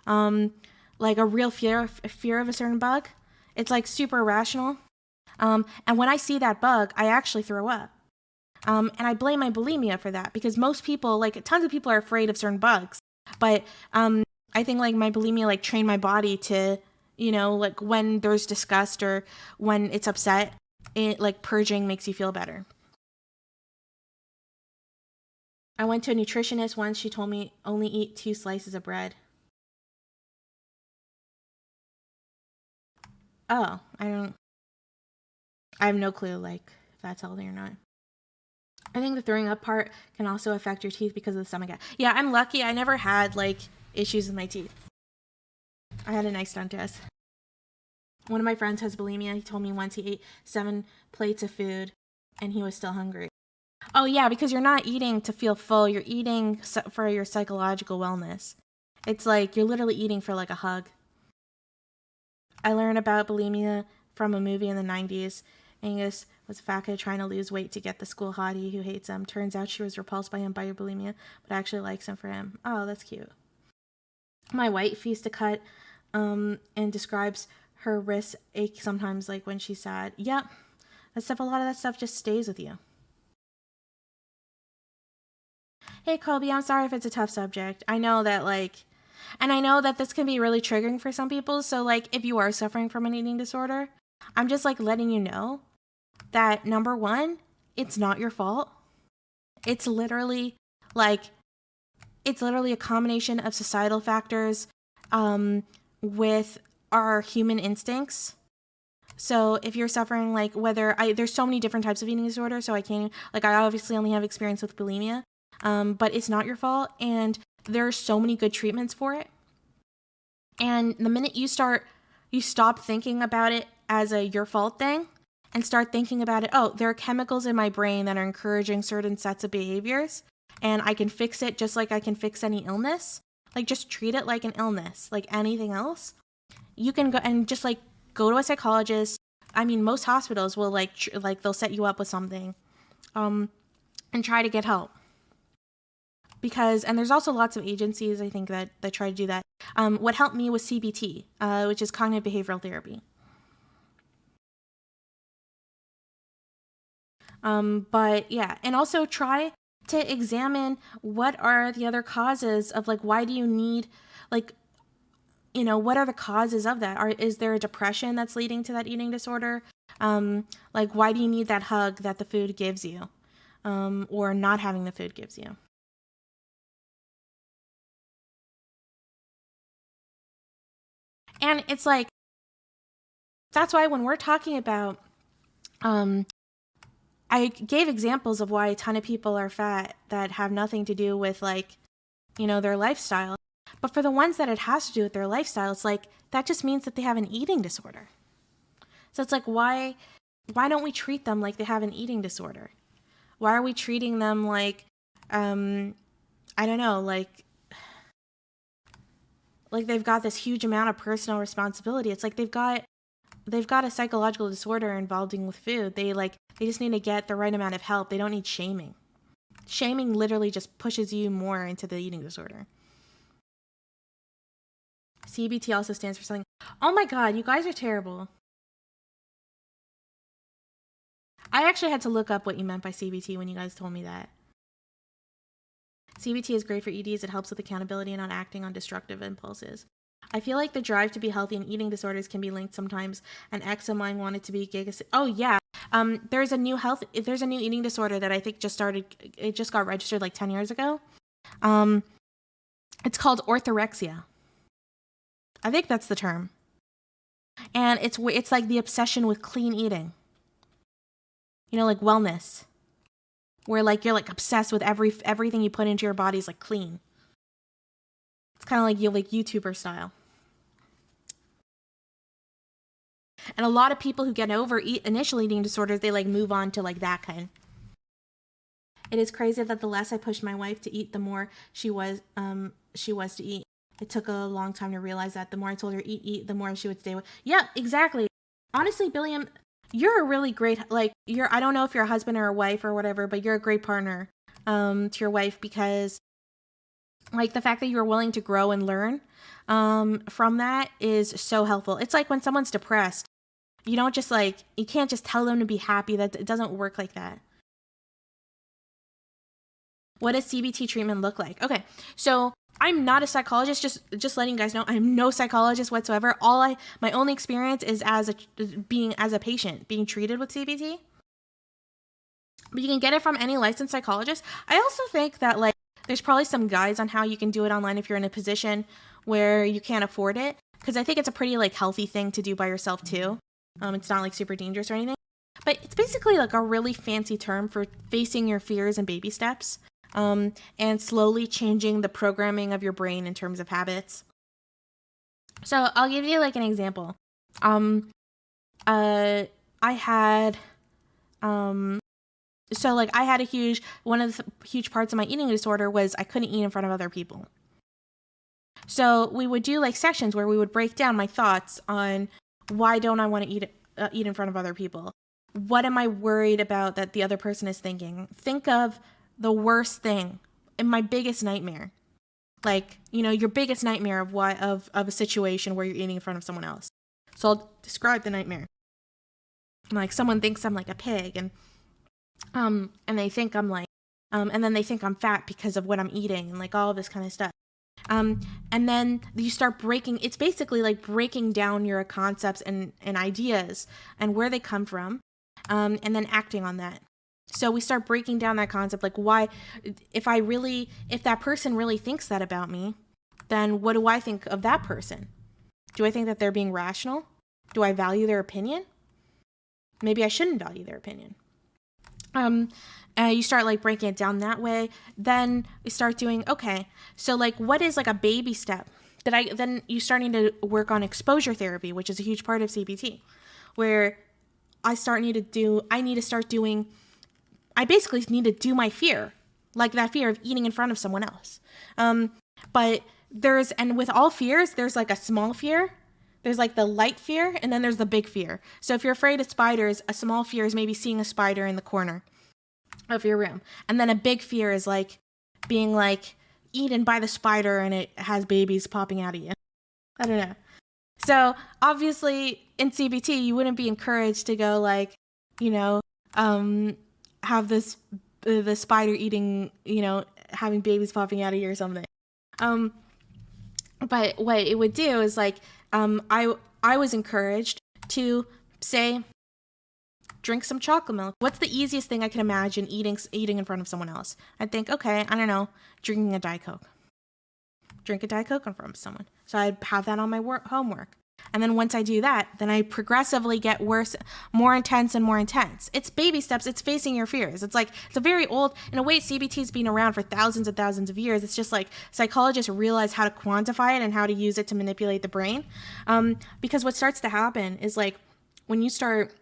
like a real fear of a certain bug. It's like super irrational. And when I see that bug, I actually throw up. And I blame my bulimia for that because most people, like tons of people are afraid of certain bugs. But I think like my bulimia like trained my body to, like when there's disgust or when it's upset, it like purging makes you feel better. I went to a nutritionist once. She told me only eat 2 slices of bread. Oh, I have no clue like if that's healthy or not. I think the throwing up part can also affect your teeth because of the stomach. Yeah, I'm lucky. I never had like issues with my teeth. I had a nice dentist. One of my friends has bulimia. He told me once he ate 7 plates of food and he was still hungry. Oh yeah, because you're not eating to feel full. You're eating for your psychological wellness. It's like you're literally eating for like a hug. I learned about bulimia from a movie in the 90s. Angus was a fat kid trying to lose weight to get the school hottie who hates him. Turns out she was repulsed by him by her bulimia, but actually likes him for him. Oh, that's cute. My wife used to cut and describes her wrists ache sometimes, like when she's sad. Yep, that stuff. A lot of that stuff just stays with you. Hey, Colby, I'm sorry if it's a tough subject. I know that, and I know that this can be really triggering for some people. So, if you are suffering from an eating disorder, I'm just, letting you know that, number one, it's not your fault. It's literally, a combination of societal factors with our human instincts. So if you're suffering, there's so many different types of eating disorder, so I can't, I obviously only have experience with bulimia. But it's not your fault, and there are so many good treatments for it. And the minute you stop thinking about it as a your fault thing and start thinking about it, oh, there are chemicals in my brain that are encouraging certain sets of behaviors, and I can fix it just like I can fix any illness. Just treat it like an illness, like anything else. You can go and just go to a psychologist. I mean, most hospitals will they'll set you up with something, and try to get help. And there's also lots of agencies, I think, that try to do that. What helped me was CBT, which is cognitive behavioral therapy. But yeah, and also try to examine what are the other causes of why do you need, what are the causes of that? Is there a depression that's leading to that eating disorder? Why do you need that hug that the food gives you, or not having the food gives you? And it's that's why when we're talking about, I gave examples of why a ton of people are fat that have nothing to do with their lifestyle. But for the ones that it has to do with their lifestyle, it's that just means that they have an eating disorder. So it's why don't we treat them like they have an eating disorder? Why are we treating them I don't know, they've got this huge amount of personal responsibility. It's they've got a psychological disorder involving with food. They just need to get the right amount of help. They don't need shaming. Shaming literally just pushes you more into the eating disorder. CBT also stands for something. Oh my God, you guys are terrible. I actually had to look up what you meant by CBT when you guys told me that. CBT is great for EDs. It helps with accountability and not acting on destructive impulses. I feel like the drive to be healthy and eating disorders can be linked sometimes. An ex of mine wanted to be oh yeah. There's a new eating disorder that I think just got registered 10 years ago. It's called orthorexia. I think that's the term. And it's the obsession with clean eating. Wellness. Where you're obsessed with everything you put into your body is clean. It's kind of YouTuber style. And a lot of people who get over initial eating disorders, they move on to that kind. It is crazy that the less I pushed my wife to eat, the more she was to eat. It took a long time to realize that. The more I told her eat, the more she would stay with. Yeah, exactly. Honestly, Billiam, you're a really great, I don't know if you're a husband or a wife or whatever, but you're a great partner to your wife, because the fact that you're willing to grow and learn from that is so helpful. It's when someone's depressed, you don't just you can't just tell them to be happy. That it doesn't work like that. What does CBT treatment look like? Okay, so I'm not a psychologist, just letting you guys know, I'm no psychologist whatsoever. My only experience is as a patient being treated with CBT. But you can get it from any licensed psychologist. I also think that there's probably some guides on how you can do it online if you're in a position where you can't afford it, because I think it's a pretty healthy thing to do by yourself too. It's not super dangerous or anything, but it's basically a really fancy term for facing your fears in baby steps. And slowly changing the programming of your brain in terms of habits. So I'll give you an example. I had one of the huge parts of my eating disorder was I couldn't eat in front of other people. So we would do sections where we would break down my thoughts on why don't I want to eat in front of other people. what am I worried about that the other person is thinking? Think of the worst thing and my biggest nightmare. Like, your biggest nightmare of a situation where you're eating in front of someone else. So I'll describe the nightmare. Like, someone thinks I'm like a pig, and they think I'm like, and then they think I'm fat because of what I'm eating, and like all of this kind of stuff. And then you start it's basically like breaking down your concepts and ideas and where they come from, and then acting on that. So we start breaking down that concept, like why, if that person really thinks that about me, then what do I think of that person? Do I think that they're being rational? Do I value their opinion? Maybe I shouldn't value their opinion. You start like breaking it down that way. Then we start doing, okay, so like what is like a baby step then you starting to work on exposure therapy, which is a huge part of CBT, where I basically need to do my fear, like that fear of eating in front of someone else. But with all fears, there's like a small fear, there's like the light fear, and then there's the big fear. So if you're afraid of spiders, a small fear is maybe seeing a spider in the corner of your room. And then a big fear is like being like eaten by the spider and it has babies popping out of you. I don't know. So obviously in CBT, you wouldn't be encouraged to go like, have the spider eating, having babies popping out of you or something. But what it would do is like, I was encouraged to say, drink some chocolate milk. What's the easiest thing I can imagine eating in front of someone else? I'd think, okay, I don't know, drinking a Diet Coke. Drink a Diet Coke in front of someone. So I'd have that on my homework. And then once I do that, then I progressively get worse, more intense and more intense. It's baby steps. It's facing your fears. It's a very old, in a way, CBT's been around for thousands and thousands of years. It's just like psychologists realize how to quantify it and how to use it to manipulate the brain. Because what starts to happen is like when you start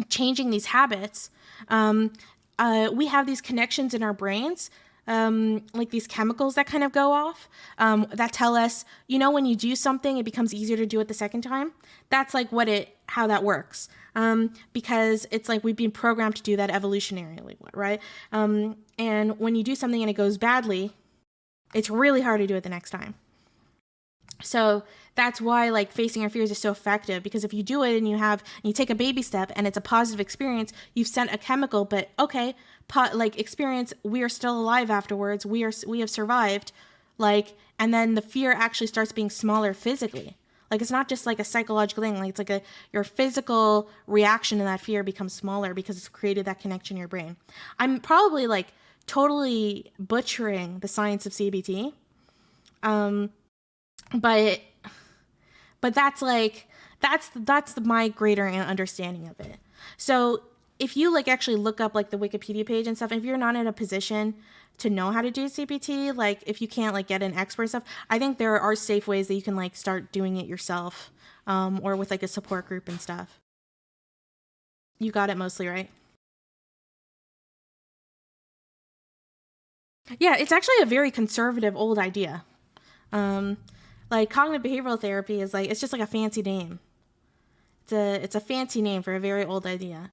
changing these habits, we have these connections in our brains, like these chemicals that kind of go off, that tell us, when you do something, it becomes easier to do it the second time. That's like how that works. Because it's like we've been programmed to do that evolutionarily, right? And when you do something and it goes badly, it's really hard to do it the next time. So that's why like facing your fears is so effective, because if you do it and you take a baby step and it's a positive experience, you've sent a chemical, but okay, experience, we are still alive afterwards. We have survived, and then the fear actually starts being smaller physically. Like it's not just like a psychological thing. Like it's like your physical reaction to that fear becomes smaller because it's created that connection in your brain. I'm probably like totally butchering the science of CBT. But that's my greater understanding of it. So if you like actually look up like the Wikipedia page and stuff, if you're not in a position to know how to do CBT, like if you can't like get an expert and stuff, I think there are safe ways that you can like start doing it yourself, or with like a support group and stuff. You got it mostly right. Yeah, it's actually a very conservative old idea. Like cognitive behavioral therapy is like, it's just like a fancy name. It's a fancy name for a very old idea.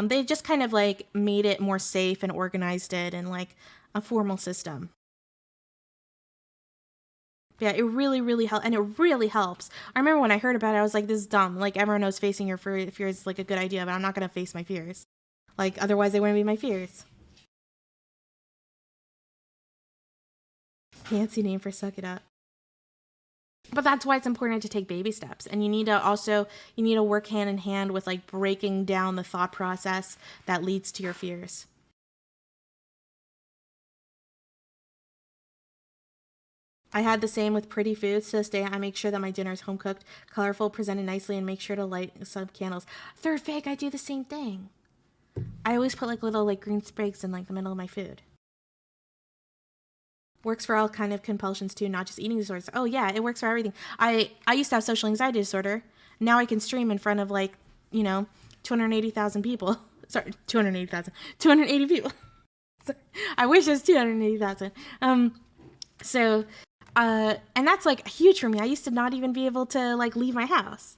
They just kind of like made it more safe and organized it in like a formal system. Yeah, it really, really helps, and it really helps. I remember when I heard about it, I was like, this is dumb. Like everyone knows facing your fears is like a good idea, but I'm not gonna face my fears. Like otherwise they wouldn't be my fears. Fancy name for suck it up. But that's why it's important to take baby steps. And you need to work hand in hand with like breaking down the thought process that leads to your fears. I had the same with pretty foods. To this day, I make sure that my dinner is home cooked, colorful, presented nicely, and make sure to light some candles. Third fake, I do the same thing. I always put like little like green sprigs in like the middle of my food. Works for all kind of compulsions too, not just eating disorders. Oh yeah, it works for everything. I used to have social anxiety disorder. Now I can stream in front of like, 280,000 people. Sorry, 280 people. I wish it was 280,000. And that's like huge for me. I used to not even be able to like leave my house.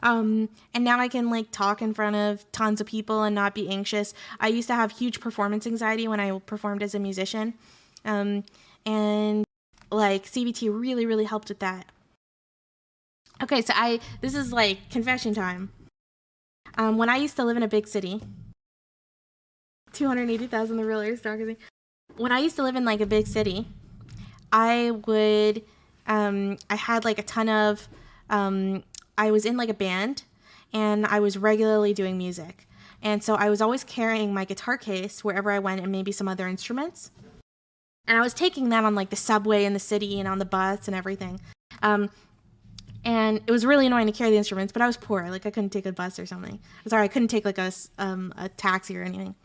And now I can like talk in front of tons of people and not be anxious. I used to have huge performance anxiety when I performed as a musician. And like CBT really, really helped with that. Okay, so this is like confession time. When I used to live in a big city, 280,000, the real aristocracy. When I used to live in like a big city, I had like a ton of, I was in like a band and I was regularly doing music. And so I was always carrying my guitar case wherever I went and maybe some other instruments. And I was taking that on like the subway in the city and on the bus and everything. And it was really annoying to carry the instruments, but I was poor. Like I couldn't take a bus or something. Sorry, I couldn't take like a taxi or anything.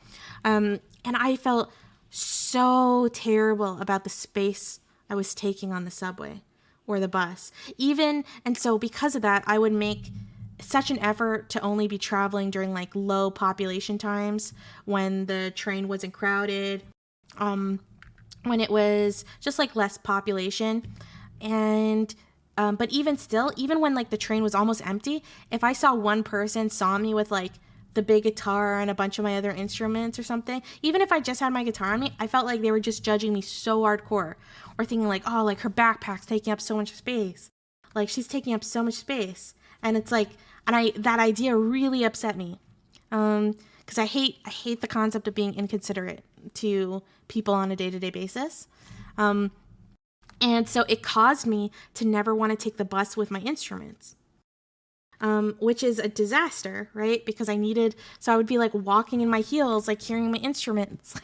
And I felt so terrible about the space I was taking on the subway or the bus. And so because of that, I would make such an effort to only be traveling during like low population times when the train wasn't crowded, when it was just like less population. And but even still, even when like the train was almost empty, if I saw one person saw me with like the big guitar and a bunch of my other instruments or something, even if I just had my guitar on me, I felt like they were just judging me so hardcore, or thinking like, oh, like her backpack's taking up so much space, like she's taking up so much space. And it's like, that idea really upset me, because I hate the concept of being inconsiderate to people on a day-to-day basis. And so it caused me to never want to take the bus with my instruments, which is a disaster, right? Because so I would be like walking in my heels, like carrying my instruments,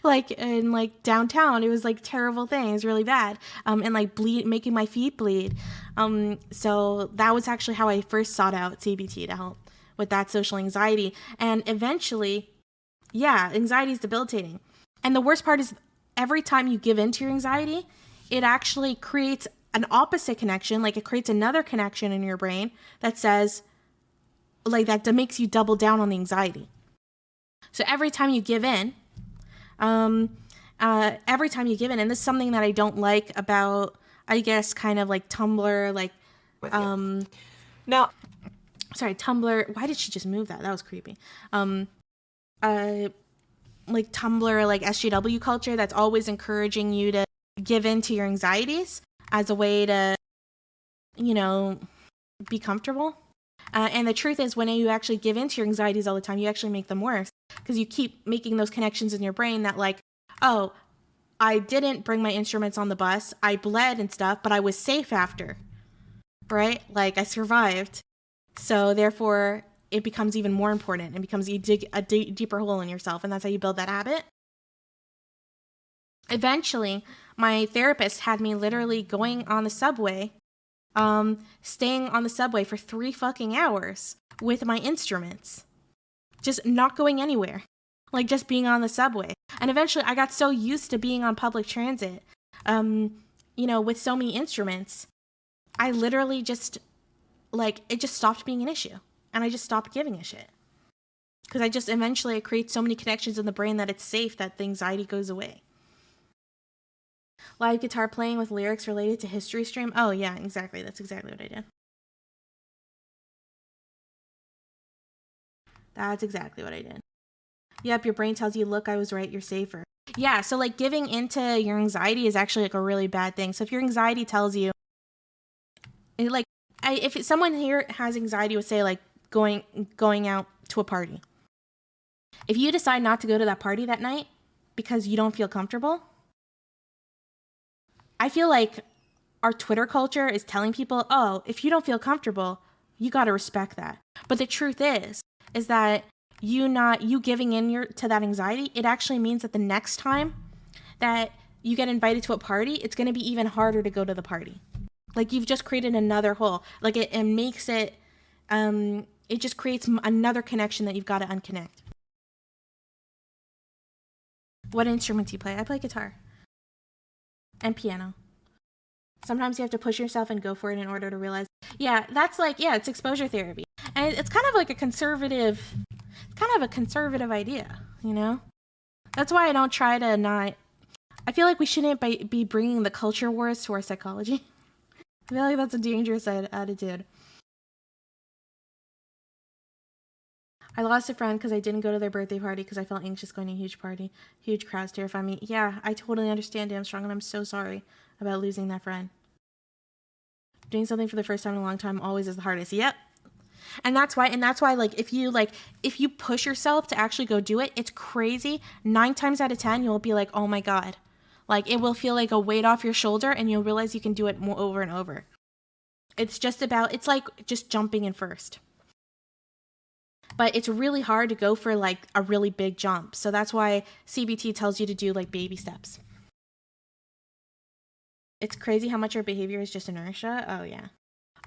like in like downtown. It was like terrible thing. It was really bad. And like making my feet bleed. So that was actually how I first sought out CBT to help with that social anxiety. And eventually, yeah, anxiety is debilitating. And the worst part is every time you give in to your anxiety, it actually creates an opposite connection. Like it creates another connection in your brain that says, like that makes you double down on the anxiety. So every time you give in, and this is something that I don't like about, I guess, kind of like Tumblr, like, now, sorry, Tumblr. Why did she just move that? That was creepy. Like Tumblr, like SJW culture, that's always encouraging you to give in to your anxieties as a way to, be comfortable. And the truth is, when you actually give in to your anxieties all the time, you actually make them worse, because you keep making those connections in your brain that like, oh, I didn't bring my instruments on the bus, I bled and stuff, but I was safe after, right? Like I survived. So therefore, it becomes even more important and becomes you dig a deeper hole in yourself, and that's how you build that habit. Eventually, my therapist had me literally going on the subway, staying on the subway for 3 fucking hours with my instruments, just not going anywhere, like just being on the subway. And eventually I got so used to being on public transit, with so many instruments, I literally just, like, it just stopped being an issue. And I just stopped giving a shit. Because eventually it creates so many connections in the brain that it's safe, that the anxiety goes away. Live guitar playing with lyrics related to history stream. Oh, yeah, exactly. That's exactly what I did. That's exactly what I did. Yep, your brain tells you, look, I was right, you're safer. Yeah, so like giving into your anxiety is actually like a really bad thing. So if your anxiety tells you, if someone here has anxiety with, say, like going out to a party, if you decide not to go to that party that night because you don't feel comfortable, I feel like our Twitter culture is telling people, oh, if you don't feel comfortable, you got to respect that. But the truth is that you giving in to that anxiety, it actually means that the next time that you get invited to a party, it's going to be even harder to go to the party. Like you've just created another hole. Like it makes it, it just creates another connection that you've got to unconnect. What instrument do you play? I play guitar and piano. Sometimes you have to push yourself and go for it in order to realize, yeah, that's like, yeah, it's exposure therapy. And it's kind of like a conservative idea, That's why I don't try to not, I feel like we shouldn't be bringing the culture wars to our psychology. I feel like that's a dangerous attitude. I lost a friend because I didn't go to their birthday party because I felt anxious going to a huge party. Huge crowds terrify me. Yeah, I totally understand, damn strong, and I'm so sorry about losing that friend. Doing something for the first time in a long time always is the hardest. Yep. And that's why, like, if you push yourself to actually go do it, it's crazy. 9 times out of 10, you'll be like, oh my God. Like, it will feel like a weight off your shoulder, and you'll realize you can do it more over and over. It's like just jumping in first. But it's really hard to go for like a really big jump. So that's why CBT tells you to do like baby steps. It's crazy how much our behavior is just inertia. Oh yeah.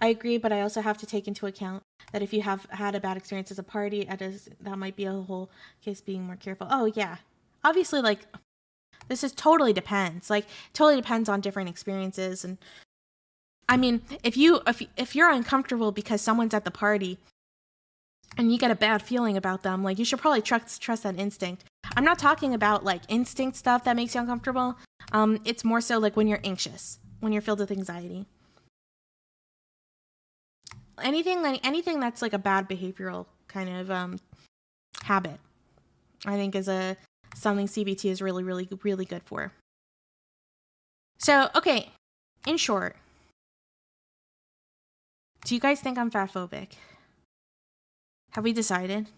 I agree, but I also have to take into account that if you have had a bad experience as a party, that might be a whole case being more careful. Oh yeah. Obviously, like, this is totally depends. Like, totally depends on different experiences. And I mean, if you're uncomfortable because someone's at the party and you get a bad feeling about them, like, you should probably trust that instinct. I'm not talking about like instinct stuff that makes you uncomfortable. It's more so like when you're anxious, when you're filled with anxiety. Anything that's like a bad behavioral kind of habit, I think is something CBT is really, really, really good for. So, okay, in short, do you guys think I'm fat phobic? Have we decided?